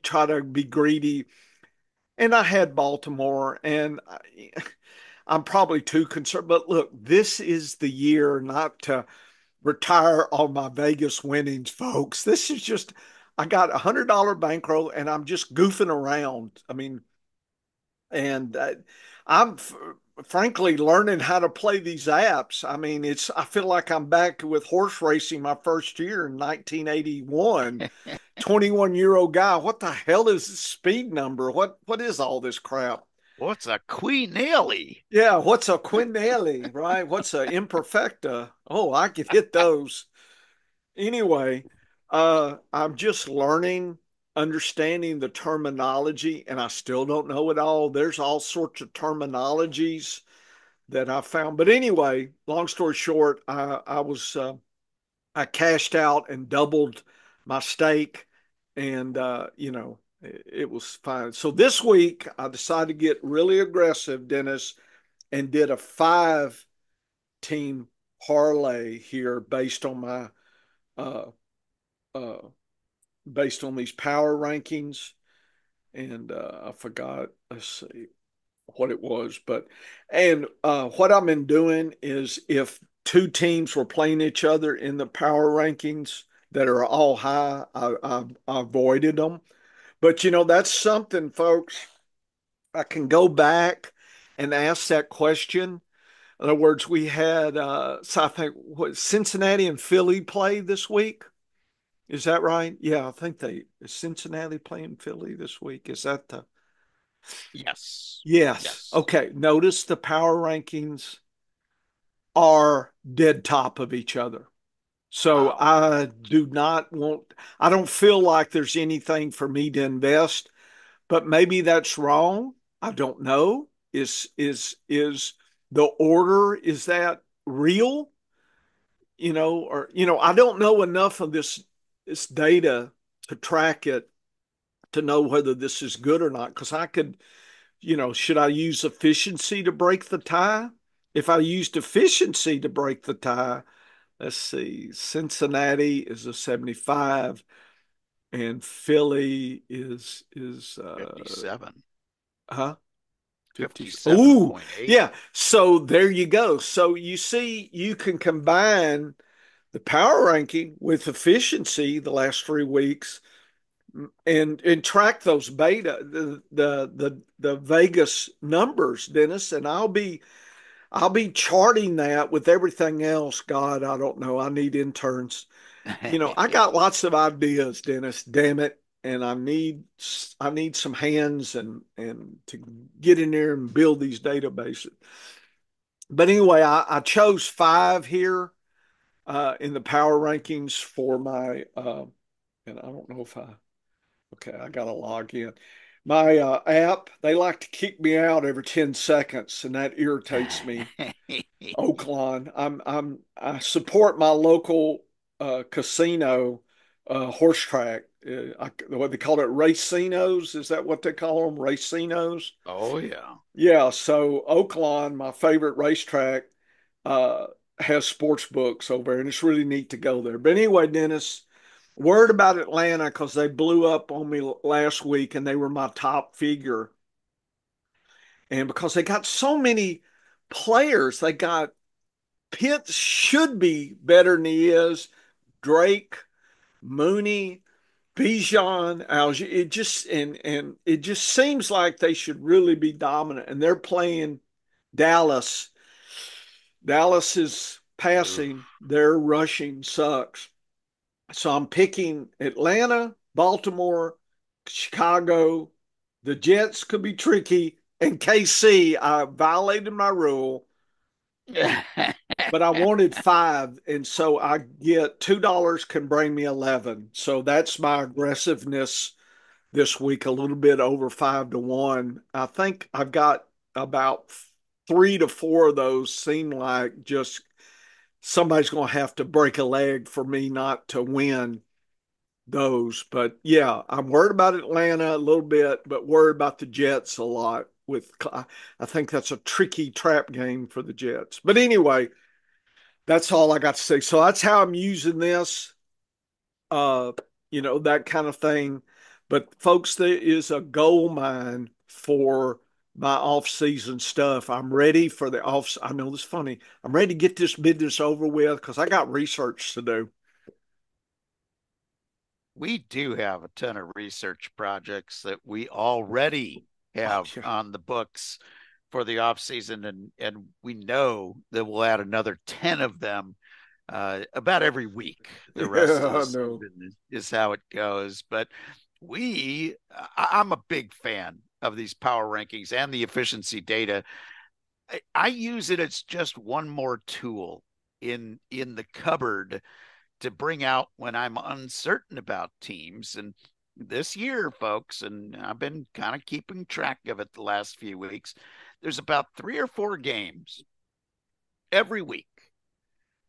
try to be greedy? And I had Baltimore, and I'm probably too concerned. But look, this is the year not to retire all my Vegas winnings, folks. This is just, I got $100 bankroll and I'm just goofing around. I mean, and I'm frankly learning how to play these apps. I mean, I feel like I'm back with horse racing my first year in 1981. 21-year-old guy. What the hell is this speed number? What is all this crap? What's a Queen Ellie? Yeah, what's a quinelli, right? What's a imperfecta? Oh, I could hit those. Anyway, I'm just learning, understanding the terminology, and I still don't know it all. There's all sorts of terminologies that I found. But anyway, long story short, I cashed out and doubled my stake, and it was fine. So this week I decided to get really aggressive, Dennis, and did a 5-team parlay here uh, uh, based on these power rankings. And I forgot, let's see what it was, and what I've been doing is if two teams were playing each other in the power rankings that are all high, I avoided them. But that's something, folks. I can go back and ask that question. In other words, we had, so I think, what, Cincinnati and Philly play this week. Is that right? Yeah, I think is Cincinnati playing Philly this week. Is that the Yes. Yes. Yes. Okay. Notice the power rankings are dead top of each other. So Wow. I don't feel like there's anything for me to invest, but maybe that's wrong. I don't know. Is the order, is that real? I don't know enough of this data to track it to know whether this is good or not. Because should I use efficiency to break the tie? If I used efficiency to break the tie, let's see, Cincinnati is a 75 and Philly is 57. huh 50. Oh, 57.8. yeah. So there you go. So you see, you can combine the power ranking with efficiency the last 3 weeks and track those beta the Vegas numbers, Dennis, and I'll be charting that with everything else. God, I don't know. I need interns. I got lots of ideas, Dennis. Damn it. And I need some hands and to get in there and build these databases. But anyway, I chose 5 here in the power rankings for my and I don't know if okay, I gotta log in. My app, they like to kick me out every 10 seconds, and that irritates me. Oakland. I support my local casino horse track. What they call it, racinos. Is that what they call them? Racinos. Oh, yeah. Yeah. So Oakland, my favorite racetrack, uh, has sports books over there, and it's really neat to go there. But anyway, Dennis, word about Atlanta because they blew up on me last week, and they were my top figure, and because they got so many players, they got Pitts should be better than he is. Drake, Mooney, Bijan, Algier. And it just seems like they should really be dominant. And they're playing Dallas. Dallas is Oof. passing. Their rushing sucks. So I'm picking Atlanta, Baltimore, Chicago. The Jets could be tricky. And KC, I violated my rule. but I wanted five, and so I get $2 can bring me 11. So that's my aggressiveness this week, a little bit over 5 to 1. I think I've got about 3 to 4 of those seem like just somebody's going to have to break a leg for me not to win those. But yeah, I'm worried about Atlanta a little bit, but worried about the Jets a lot. I think that's a tricky trap game for the Jets. But anyway, that's all I got to say. So that's how I'm using this, uh, that kind of thing. But folks, there is a gold mine for my off-season stuff. I'm ready for the off. I know this is funny. I'm ready to get this business over with because I got research to do. We do have a ton of research projects that we already Oh, have yeah. on the books for the off season, and we know that we'll add another 10 of them about every week. The rest of Yeah, the I know. season is how it goes. But I'm a big fan of these power rankings and the efficiency data. I use it as just one more tool in the cupboard to bring out when I'm uncertain about teams. And this year, folks, and I've been kind of keeping track of it the last few weeks, there's about 3 or 4 games every week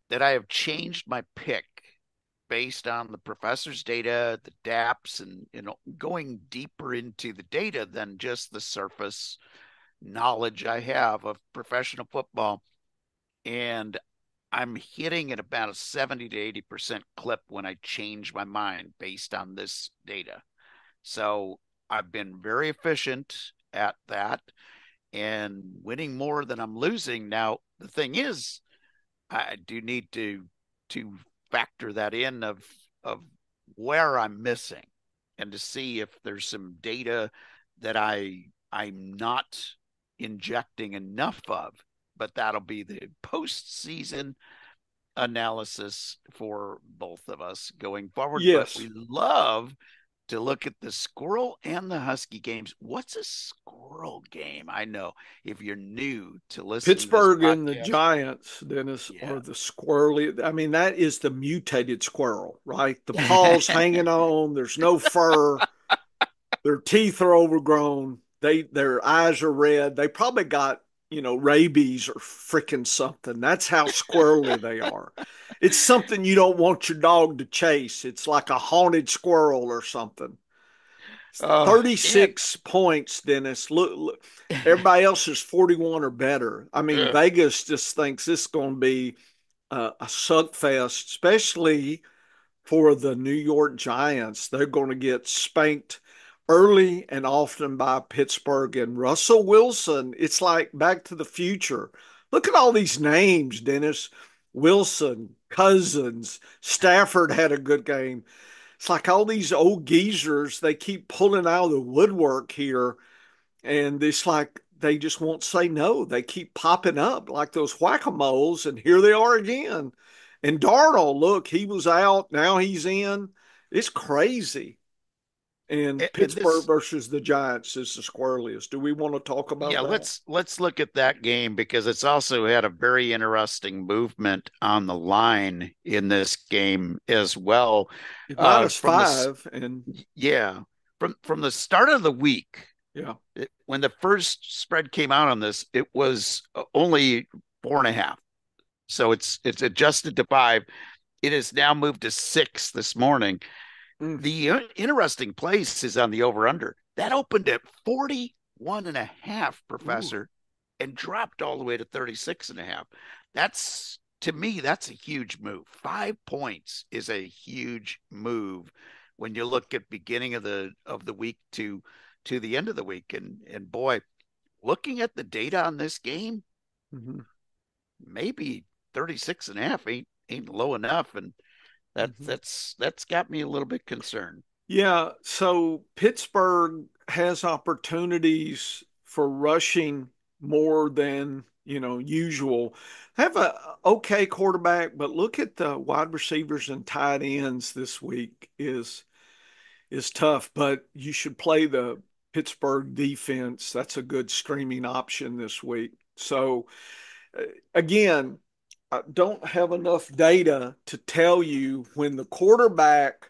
that I have changed my pick based on the professor's data, the DAPS, and going deeper into the data than just the surface knowledge I have of professional football. And I'm hitting at about a 70 to 80% clip when I change my mind based on this data. So I've been very efficient at that and winning more than I'm losing. Now, the thing is, I do need to factor that in of where I'm missing and to see if there's some data that I'm not injecting enough of. But that'll be the postseason analysis for both of us going forward. But Yes. we love to look at the Squirrel and the Husky games. What's a squirrel game? I know if you're new to listening to this Pittsburgh and the podcast, Giants, Dennis, are yeah. the squirrely. I mean, that is the mutated squirrel, right? The paws hanging on. There's no fur. Their teeth are overgrown. Their eyes are red. They probably got, rabies or freaking something. That's how squirrely they are. It's something you don't want your dog to chase. It's like a haunted squirrel or something. And 36 points, Dennis. Look, everybody else is 41 or better. I mean, Vegas just thinks this is going to be a suck fest, especially for the New York Giants. They're going to get spanked early and often by Pittsburgh and Russell Wilson. It's like Back to the Future. Look at all these names, Dennis. Wilson, Cousins, Stafford had a good game. It's like all these old geezers, they keep pulling out of the woodwork here, and it's like they just won't say no. They keep popping up like those whack-a-moles, and here they are again. And Darnold, look, he was out, now he's in. It's crazy. And and Pittsburgh this versus the Giants is the squirreliest. Do we want to talk about yeah, that? let's look at that game because it's also had a very interesting movement on the line in this game as well. Minus From the five, and yeah, from the start of the week, yeah. when the first spread came out on this, it was only 4.5. So it's adjusted to 5. It has now moved to 6 this morning. Mm, The interesting place is on the over under. That opened at 41 and a half, ooh. professor, and dropped all the way to 36 and a half. That's to me, that's a huge move. 5 points is a huge move when you look at beginning of the week to the end of the week. And boy, looking at the data on this game, Mm-hmm, maybe 36 and a half ain't low enough. And mm-hmm. that's got me a little bit concerned. Yeah, so Pittsburgh has opportunities for rushing more than, usual. Have a okay quarterback, but look at the wide receivers and tight ends this week is tough, but you should play the Pittsburgh defense. That's a good streaming option this week. So Again, I don't have enough data to tell you when the quarterback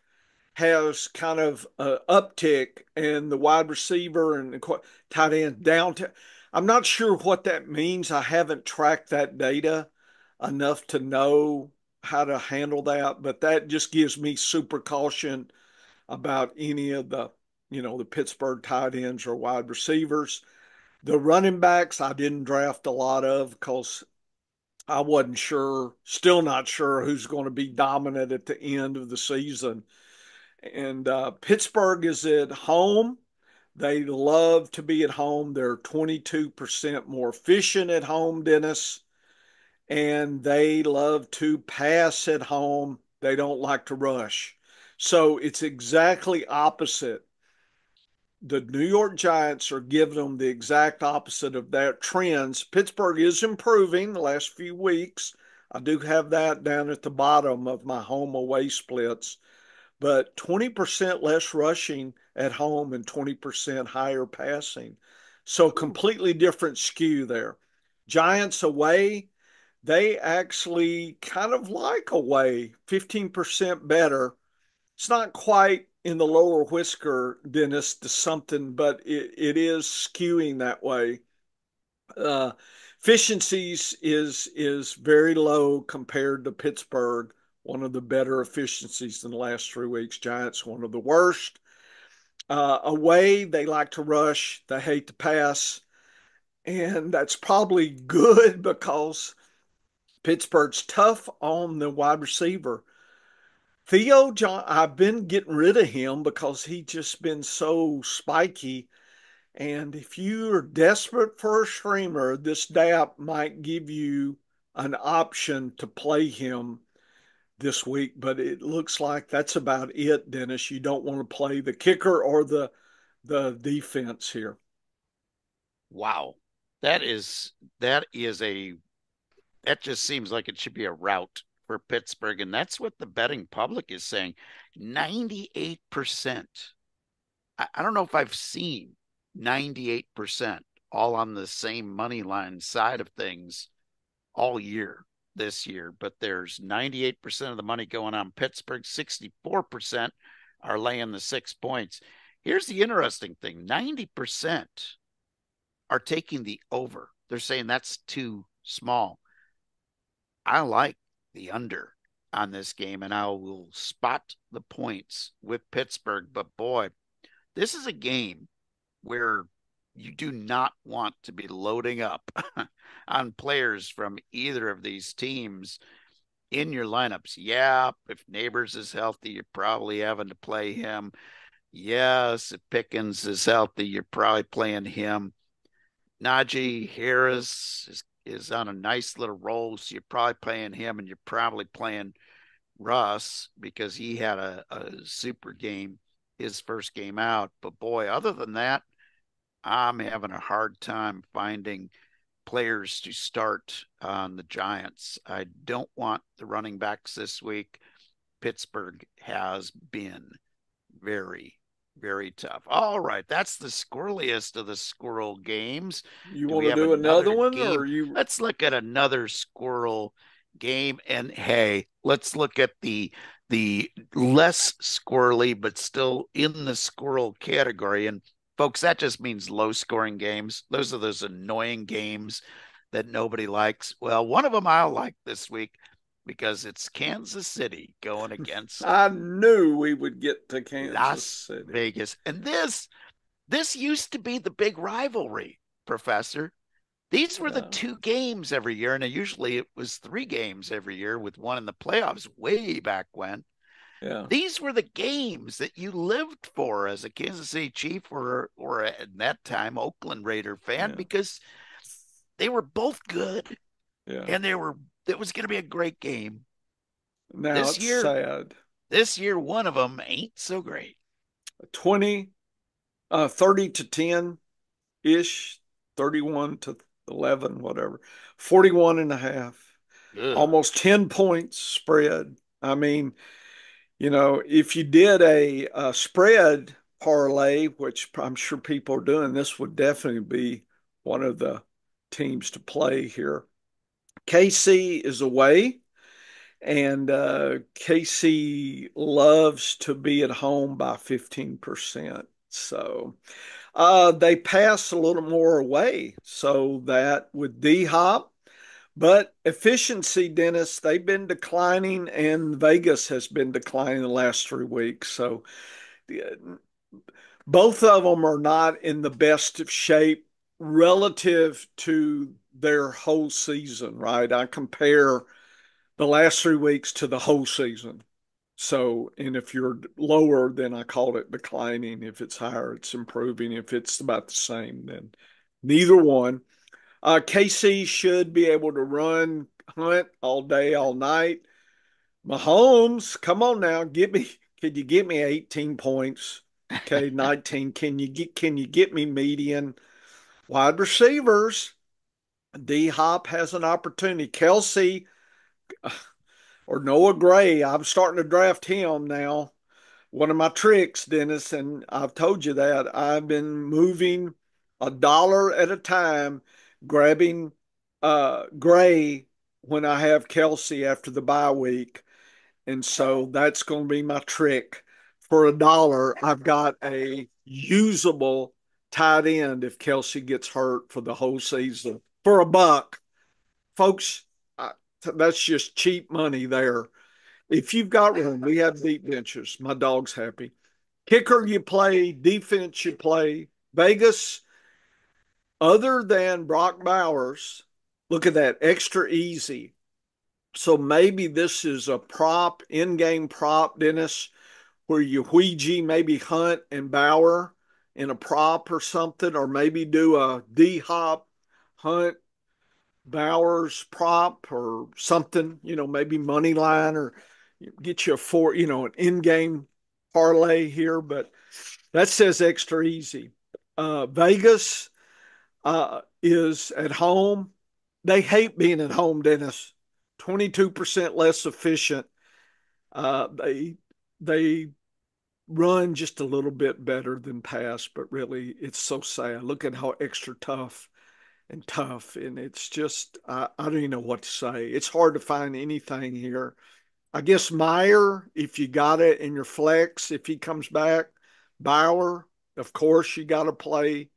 has kind of an uptick and the wide receiver and the tight end down to. I'm not sure what that means. I haven't tracked that data enough to know how to handle that, but that just gives me super caution about any of the Pittsburgh tight ends or wide receivers. The running backs, I didn't draft a lot of because I wasn't sure, still not sure who's going to be dominant at the end of the season. And Pittsburgh is at home. They love to be at home. They're 22% more efficient at home, Dennis, and they love to pass at home. They don't like to rush. So it's exactly opposite. The New York Giants are giving them the exact opposite of their trends. Pittsburgh is improving the last few weeks. I do have that down at the bottom of my home away splits, but 20% less rushing at home and 20% higher passing. So Ooh, completely different skew there. Giants away, they actually kind of like away, 15% better. It's not quite in the lower whisker, Dennis, to something, but it is skewing that way. Uh, Efficiencies is very low compared to Pittsburgh. One of the better efficiencies in the last 3 weeks. Giants, one of the worst. Away, they like to rush. They hate to pass. And that's probably good because Pittsburgh's tough on the wide receiver. Theo John, I've been getting rid of him because he just been so spiky. And if you're desperate for a streamer, this DAP might give you an option to play him this week. But it looks like that's about it, Dennis. You don't want to play the kicker or the defense here. wow. That is that is a that just seems like it should be a rout for Pittsburgh. And that's what the betting public is saying. 98%. I don't know if I've seen 98% all on the same money line side of things all year this year, but there's 98% of the money going on Pittsburgh, 64% are laying the 6 points. Here's the interesting thing: 90% are taking the over. They're saying that's too small. I like the under on this game, and I will spot the points with Pittsburgh. But boy, this is a game where you do not want to be loading up on players from either of these teams in your lineups. Yeah, if Neighbors is healthy, you're probably having to play him. Yes, if Pickens is healthy, you're probably playing him. Najee Harris is on a nice little roll, so you're probably playing him, and you're probably playing Russ because he had a super game his first game out. But boy, other than that, I'm having a hard time finding players to start on the Giants. I don't want the running backs this week. Pittsburgh has been very, very tough. All right, that's the squirreliest of the squirrel games. You Do we want to have do another another one game? or you Let's look at another squirrel game. And hey, let's look at the less squirrely, but still in the squirrel category. And folks, that just means low scoring games. Those are those annoying games that nobody likes. Well, one of them I'll like this week because it's Kansas City going against I knew we would get to Kansas Las City. Vegas. And this used to be the big rivalry, Professor. These were the Yeah. two games every year, and usually it was three games every year with one in the playoffs way back when. Yeah. These were the games that you lived for as a Kansas City Chief or at that time Oakland Raider fan Yeah. because they were both good Yeah. and it was going to be a great game. Now This it's year, sad. this year one of them ain't so great. 20, 30 to 10 ish, 31 to 11, whatever, 41 and a half, Ugh. almost 10 points spread. I mean, if you did a spread parlay, which I'm sure people are doing, this would definitely be one of the teams to play here. KC is away, and KC loves to be at home by 15%. So they pass a little more away. So that with D Hop, but efficiency, Dennis, they've been declining, and Vegas has been declining the last 3 weeks. So both of them are not in the best of shape relative to their whole season, right? I compare the last 3 weeks to the whole season. So, and if you're lower, then I call it declining. If it's higher, it's improving. If it's about the same, then neither one. KC should be able to run Hunt all day, all night. Mahomes, come on now, get me. Can you get me 18 points? Okay, 19. Can you get me median wide receivers? D Hop has an opportunity. Kelsey or Noah Gray, I'm starting to draft him now. One of my tricks, Dennis, and I've told you that I've been moving a dollar at a time, grabbing Gray when I have Kelsey after the bye week. And so that's going to be my trick. For a dollar, I've got a usable tight end if Kelsey gets hurt for the whole season. For a buck, folks, I, that's just cheap money there. If you've got room, we have deep benches. My dog's happy. Kicker, you play. Defense, you play. Vegas, other than Brock Bowers, look at that, extra easy. So maybe this is a prop, in-game prop, Dennis, where you Ouija maybe Hunt and Bauer in a prop or something, or maybe do a D Hop Hunt Bowers prop or something, maybe money line or get you a four, an in-game parlay here, but that says extra easy. Vegas is at home. They hate being at home, Dennis. 22% less efficient. They run just a little bit better than pass, but really it's so sad. Look at how extra tough, and it's just I don't even know what to say. It's hard to find anything here. I guess Meyer, if you got it in your flex, if he comes back, Bauer, of course you got to play.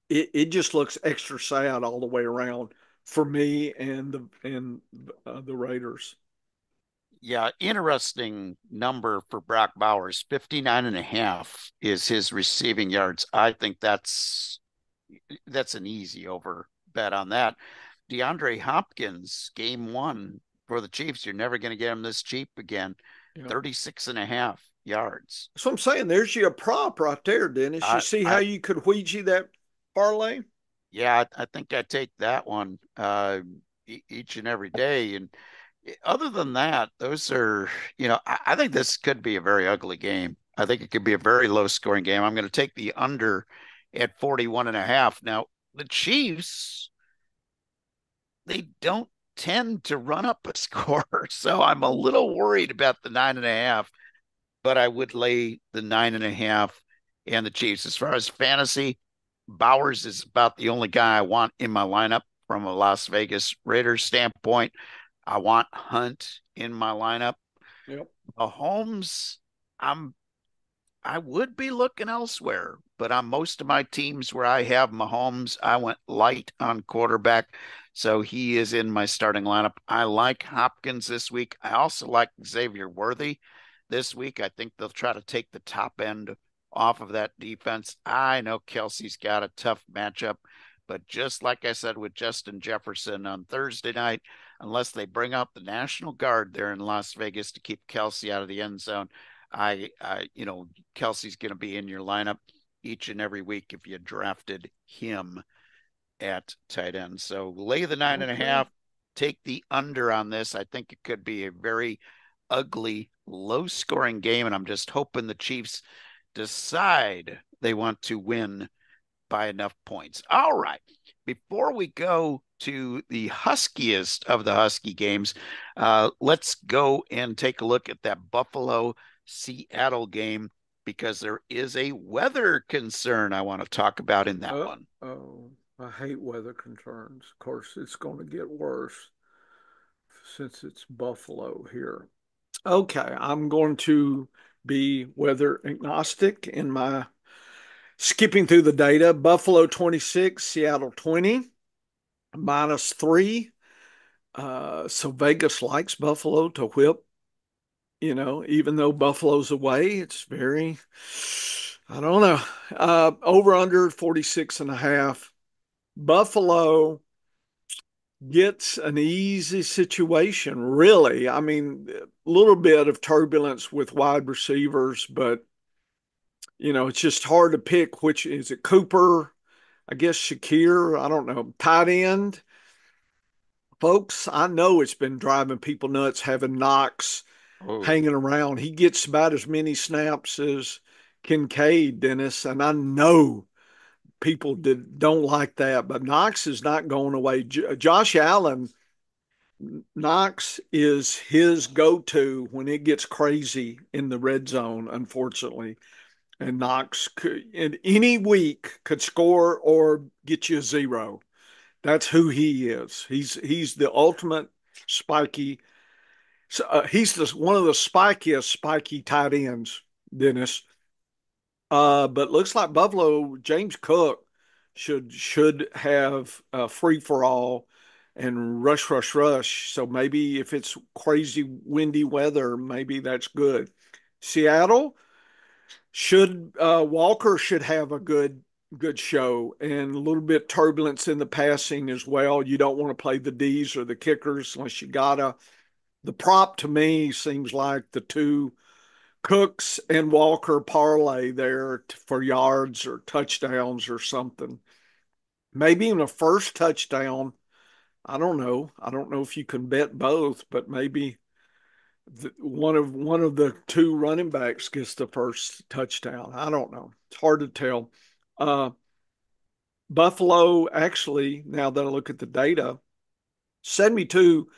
It just looks extra sad all the way around for me and the Raiders. Yeah, interesting number for Brock Bowers. 59 and a half is his receiving yards. I think that's an easy over bet on that. DeAndre Hopkins, game one for the Chiefs. You're never going to get him this cheap again. Yeah. 36 and a half yards. So I'm saying there's you a prop right there, Dennis. You I, see how I, you could Ouija that parlay? yeah, I think I take that one each and every day. And other than that, those are, I think this could be a very ugly game. I think it could be a very low scoring game. I'm going to take the under at 41 and a half. Now, the Chiefs, they don't tend to run up a score. So I'm a little worried about the 9.5, but I would lay the 9.5 and the Chiefs. As far as fantasy, Bowers is about the only guy I want in my lineup from a Las Vegas Raiders standpoint. I want Hunt in my lineup. Yep. Mahomes, I'm I would be looking elsewhere, but on most of my teams where I have Mahomes, I went light on quarterback. So he is in my starting lineup. I like Hopkins this week. I also like Xavier Worthy this week. I think they'll try to take the top end off of that defense. I know Kelsey's got a tough matchup, but just like I said with Justin Jefferson on Thursday night, unless they bring out the National Guard there in Las Vegas to keep Kelsey out of the end zone, Kelsey's going to be in your lineup each and every week if you drafted him at tight end. So lay the nine and a Okay. half, take the under on this. I think it could be a very ugly, low scoring game. And I'm just hoping the Chiefs decide they want to win by enough points. All right. Before we go to the huskiest of the Husky games, let's go and take a look at that Buffalo Seattle game because there is a weather concern I want to talk about in that one. Oh, I hate weather concerns. Of course, it's going to get worse. since it's Buffalo here. Okay, I'm going to be weather agnostic in my skipping through the data. Buffalo 26, Seattle 20, -3. So Vegas likes Buffalo to whip, even though Buffalo's away, it's very, I don't know. Over under 46 and a half. Buffalo gets an easy situation, really. I mean, a little bit of turbulence with wide receivers, but it's just hard to pick which is it Cooper, I guess Shakir, I don't know, tight end. Folks, I know it's been driving people nuts having Knox Oh, hanging around. He gets about as many snaps as Kincaid, Dennis, and I know people don't like that, but Knox is not going away. Josh Allen, Knox is his go-to when it gets crazy in the red zone, unfortunately. And Knox could, in any week could score or get you a zero. That's who he is. He's the ultimate spiky. He's one of the spikiest spiky tight ends, Dennis. But looks like Buffalo James Cook should have free for all and rush, rush, rush. So maybe if it's crazy windy weather, maybe that's good. Seattle should Walker should have a good show and a little bit turbulence in the passing as well. You don't want to play the D's or the kickers unless you gotta. The prop to me seems like the two Cooks and Walker parlay there for yards or touchdowns or something. Maybe even a first touchdown. I don't know. I don't know if you can bet both, but maybe one of the two running backs gets the first touchdown. I don't know. It's hard to tell. Uh, Buffalo actually, now that I look at the data, 72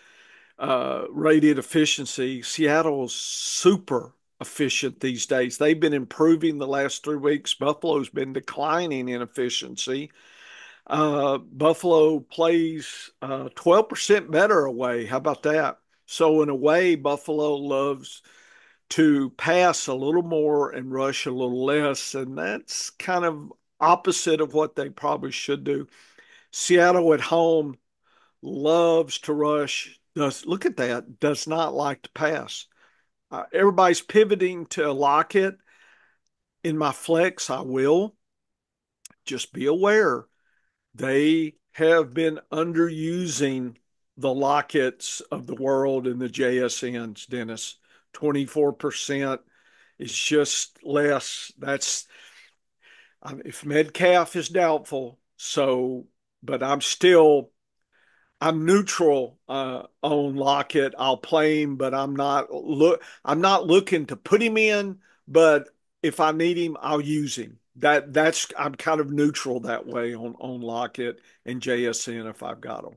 rated efficiency. Seattle's super efficient these days. They've been improving the last 3 weeks. Buffalo's been declining in efficiency. Buffalo plays 12% better away. How about that? So in a way, Buffalo loves to pass a little more and rush a little less, and that's kind of opposite of what they probably should do. Seattle at home loves to rush. Does look at that? Does not like to pass. Everybody's pivoting to Lockett. In my flex, I will just be aware they have been underusing the Locketts of the world and the JSNs, Dennis. 24% is just less. That's if Metcalf is doubtful. So, but I'm neutral on Lockett. I'll play him, but I'm not looking to put him in. But if I need him, I'll use him. That's I'm kind of neutral that way on Lockett and JSN if I've got them.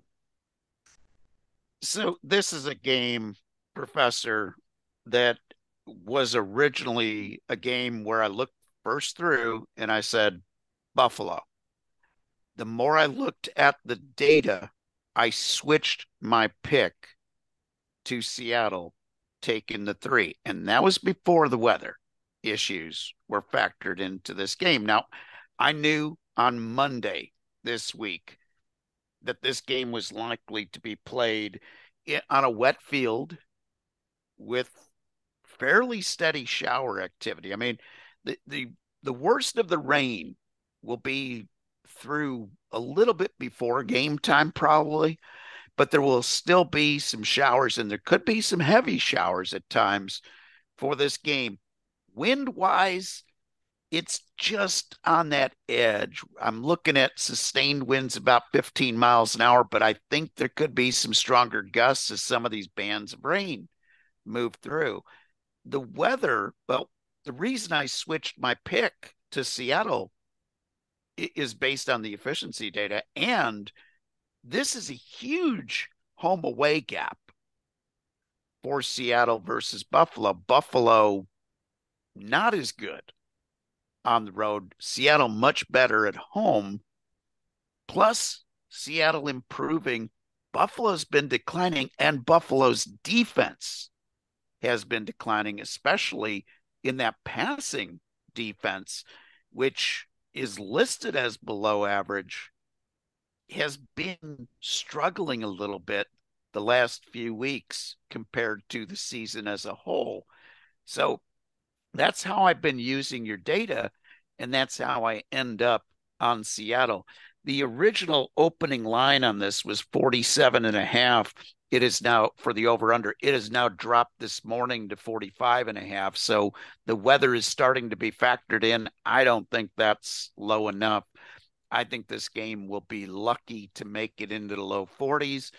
so this is a game, Professor, that was originally a game where I looked first through and I said, Buffalo. The more I looked at the data, I switched my pick to Seattle, taking the 3. And that was before the weather issues were factored into this game. Now, I knew on Monday this week that this game was likely to be played on a wet field with fairly steady shower activity. I mean, the worst of the rain will be through a little bit before game time, probably, but there will still be some showers, and there could be some heavy showers at times for this game. Wind wise, it's just on that edge. I'm looking at sustained winds about 15 miles an hour, but I think there could be some stronger gusts as some of these bands of rain move through. The weather, well, the reason I switched my pick to Seattle is based on the efficiency data. And this is a huge home away gap for Seattle versus Buffalo. Buffalo, not as good on the road. Seattle, much better at home. Plus, Seattle improving Buffalo's been declining, and Buffalo's defense has been declining, especially in that passing defense, which is listed as below average, has been struggling a little bit the last few weeks compared to the season as a whole. So that's how I've been using your data, and that's how I end up on Seattle. The original opening line on this was 47 and a half. It is now for the over under. It has now dropped this morning to 45 and a half. So the weather is starting to be factored in. I don't think that's low enough. I think this game will be lucky to make it into the low 40s,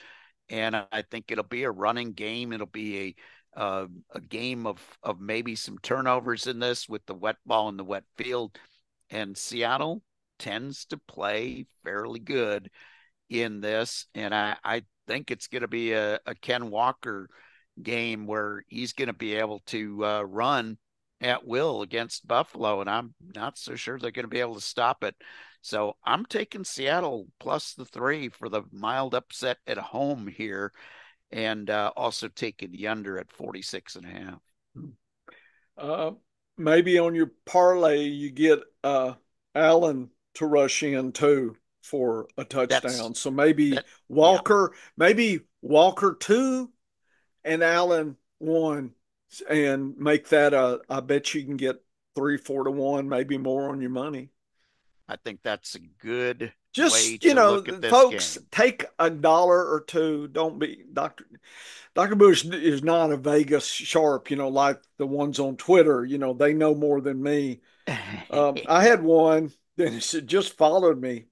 and I think it'll be a running game. It'll be a game of maybe some turnovers in this with the wet ball in the wet field. And Seattle tends to play fairly good in this, and I think it's going to be a Ken Walker game where he's going to be able to run at will against Buffalo, and I'm not so sure they're going to be able to stop it. So I'm taking Seattle plus the 3 for the mild upset at home here, and also taking the under at 46 and a half. Uh, Maybe on your parlay, you get Allen to rush in too for a That's touchdown. So maybe that. Yeah, Walker 2 and Allen 1, and make that I bet you can get 3, 4 to 1, maybe more on your money. I think that's a good way Just, to look at this folks, game. take a dollar or two. Don't be Dr. Bush is not a Vegas sharp, like the ones on Twitter. They know more than me. I had one that just followed me.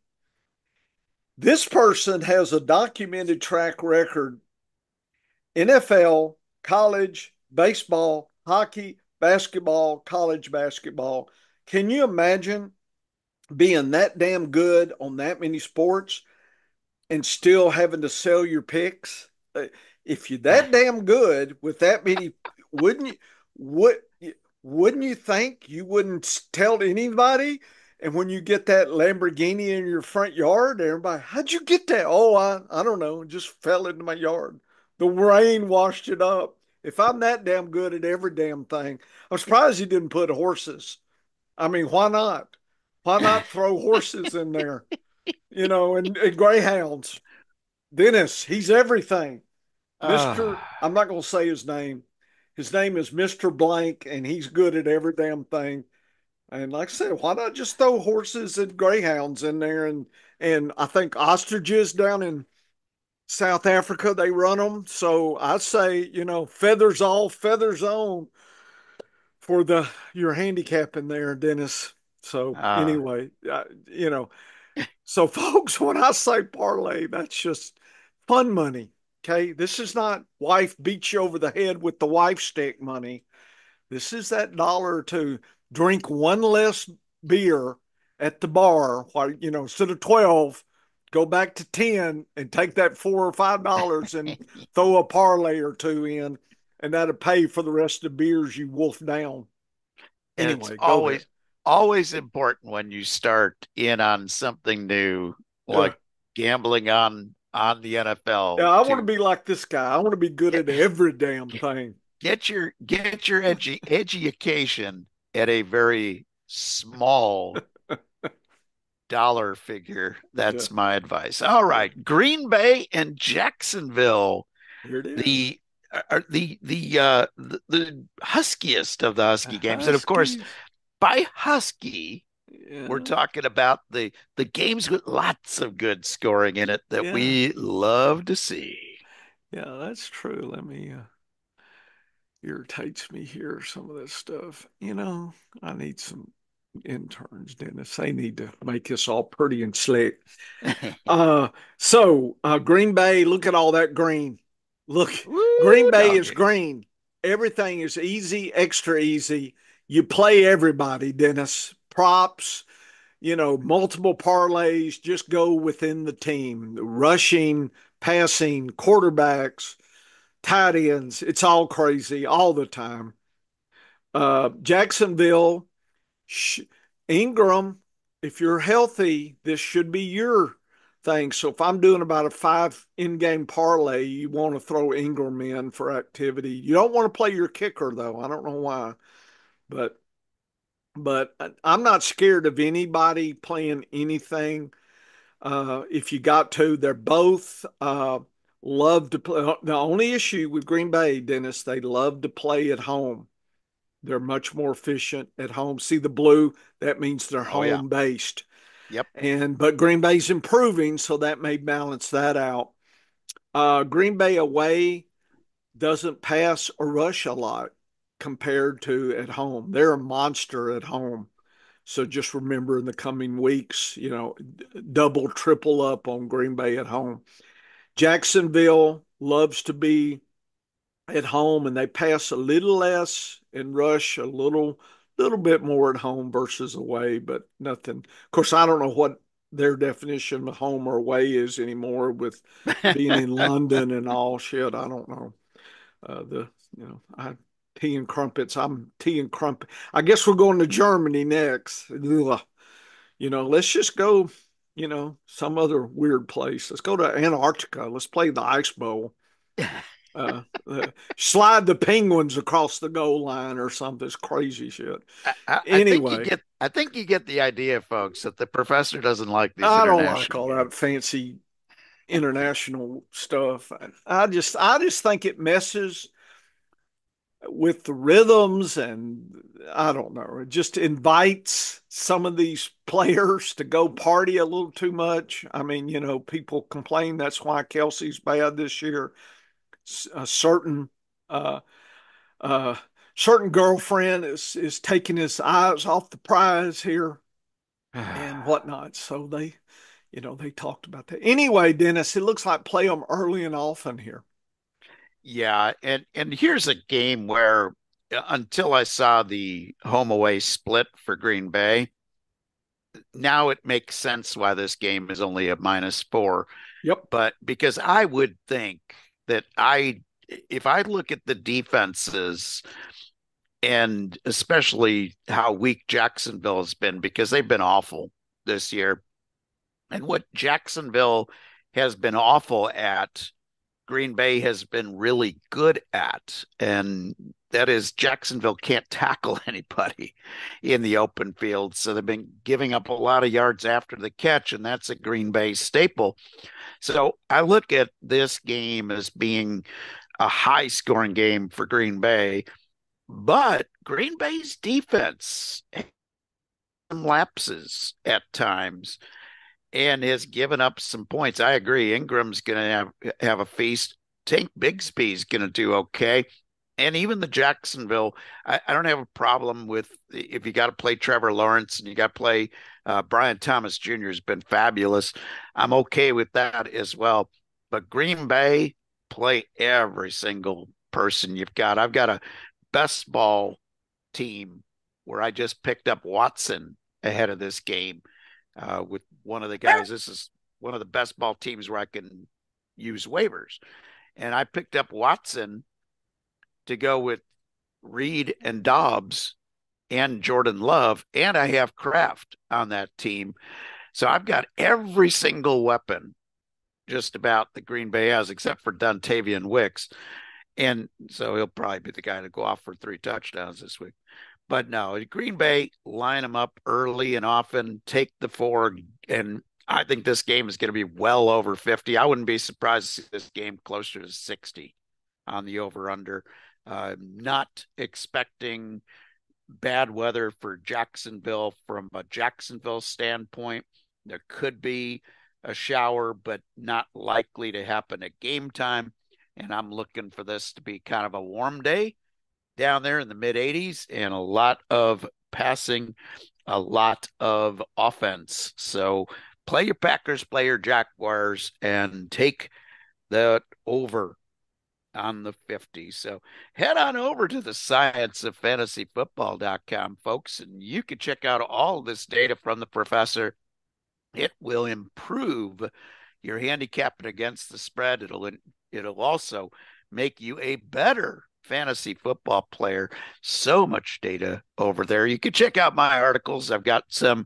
This person has a documented track record: NFL, college, baseball, hockey, basketball, college basketball. Can you imagine being that damn good on that many sports and still having to sell your picks? If you're that damn good with that many, wouldn't you? Would wouldn't you think you wouldn't tell anybody? And when you get that Lamborghini in your front yard, everybody, how'd you get that? Oh, I don't know, it just fell into my yard. The rain washed it up. If I'm that damn good at every damn thing, I'm surprised you didn't put horses. I mean, why not? Why not throw horses in there? And greyhounds. Dennis, he's everything. uh, I'm not going to say his name. His name is Mr. Blank, and he's good at every damn thing. And like I said, why not just throw horses and greyhounds in there? And I think ostriches down in South Africa, they run them. So I say, feathers off, feathers on for the your handicap in there, Dennis. So uh, anyway, so folks, when I say parlay, that's just fun money. Okay, this is not wife beats you over the head with the wife stick money. This is that dollar or two. Drink one less beer at the bar, while instead of 12, go back to 10 and take that $4 or $5 and throw a parlay or two in, and that'll pay for the rest of the beers you wolf down. it's Anyway, go ahead. always important when you start in on something new, Yeah. like gambling on the Yeah, NFL, I want to to be like this guy. I want to be good get at every damn thing. get your education at a very small dollar figure. Yeah. That's my advice. All Yeah. right, Green Bay and Jacksonville, Here it is. the the huskiest of the The husky games, and of course, Huskies. by husky, we're Yeah. talking about the games with lots of good scoring in it that Yeah. we love to see. Yeah, that's true. Let me irritates me here, some of this stuff. I need some interns, Dennis. They need to make this all pretty and slick. Uh Green Bay, look at all that green. Look, Green Woo, Bay is doggy. green. Everything is easy, extra easy. You play everybody, Dennis. Props, multiple parlays, just go within the team. Rushing, passing, quarterbacks, tight ends. It's all crazy all the time. Jacksonville, Ingram, if you're healthy, this should be your thing. So if I'm doing about a 5 in-game parlay, you want to throw Ingram in for activity. You don't want to play your kicker though. I don't know why, but I'm not scared of anybody playing anything. If you got to, they're both love to play. The only issue with Green Bay, Dennis, they love to play at home. They're much more efficient at home. See the blue? That means they're Oh yeah. home based. Yep. And but Green Bay's improving, so that may balance that out. Green Bay away doesn't pass or rush a lot compared to at home. They're a monster at home. So just remember in the coming weeks, double, triple up on Green Bay at home. Jacksonville loves to be at home and they pass a little less and rush a little bit more at home versus away, but nothing. Of course, I don't know what their definition of home or away is anymore with being in London and all shit. I don't know. The I tea and crumpets. I'm tea and crumpet. I guess we're going to Germany next. Ugh. Let's just go, some other weird place. Let's go to Antarctica. Let's play the Ice Bowl. Slide the penguins across the goal line or something. It's crazy shit. I think you Anyway, get the idea, folks, that the professor doesn't like these I don't like international all that games. fancy international stuff. I just think it messes with the rhythms and I don't know, it just invites some of these players to go party a little too much. I mean, people complain that's why Kelsey's bad this year. A uh, uh, certain girlfriend is taking his eyes off the prize here and whatnot. So they talked about that. Anyway, Dennis, it looks like play them early and often here. Yeah, and here's a game where until I saw the home away split for Green Bay, now it makes sense why this game is only a -4. Yep. But because I would think that if I look at the defenses and especially how weak Jacksonville has been, because they've been awful this year, and what Jacksonville has been awful at, Green Bay has been really good at. And that is, Jacksonville can't tackle anybody in the open field. So they've been giving up a lot of yards after the catch, and that's a Green Bay staple. So I look at this game as being a high scoring game for Green Bay, but Green Bay's defense lapses at times and has given up some points. I agree. Ingram's going to have a feast. Tank Bigsby's going to do okay. And even the Jacksonville, I don't have a problem with if you got to play Trevor Lawrence and you got to play Brian Thomas Jr. has been fabulous. I'm okay with that as well. But Green Bay, play every single person you've got. I've got a best ball team where I just picked up Watson ahead of this game with one of the guys. This is one of the best ball teams where I can use waivers. And I picked up Watson to go with Reed and Dobbs and Jordan Love, and I have Kraft on that team. So I've got every single weapon just about the Green Bay has, except for Dontavian Wicks. And so he'll probably be the guy to go off for 3 touchdowns this week. But no, Green Bay, line them up early and often, take the 4, and I think this game is going to be well over 50. I wouldn't be surprised to see this game closer to 60 on the over-under. Not expecting bad weather for Jacksonville from a Jacksonville standpoint. There could be a shower, but not likely to happen at game time. And I'm looking for this to be kind of a warm day down there in the mid 80s and a lot of passing, a lot of offense. So play your Packers, play your Jaguars, and take that over on the 50. So head on over to the scienceoffantasyfootball.com, folks, and you can check out all this data from the professor. It will improve your handicapping against the spread. It'll also make you a better fantasy football player. So much data over there. You can check out my articles. I've got some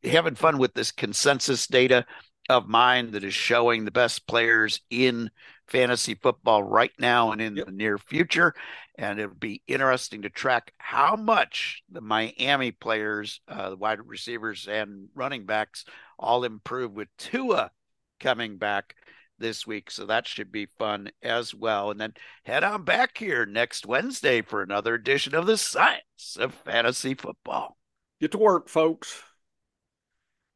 having fun with this consensus data of mine that is showing the best players in fantasy football right now and in Yep. the near future. And it'll be interesting to track how much the Miami players, the wide receivers and running backs, all improve with Tua coming back this week. So that should be fun as well. And then head on back here next Wednesday for another edition of the Science of Fantasy Football. Get to work, folks.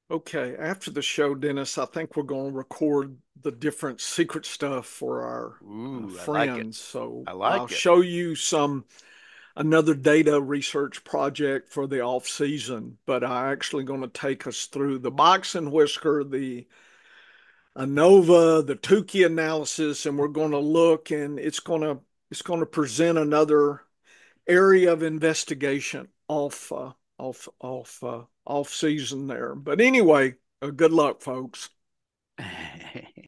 Okay, after the show, Dennis, I think we're going to record the different secret stuff for our Ooh, I like it. friends. So I I'll like it. show you another data research project for the off season, but I actually going to take us through the box and whisker, the ANOVA, the Tukey analysis, and we're going to look, and it's going to present another area of investigation off season there. But anyway, good luck, folks.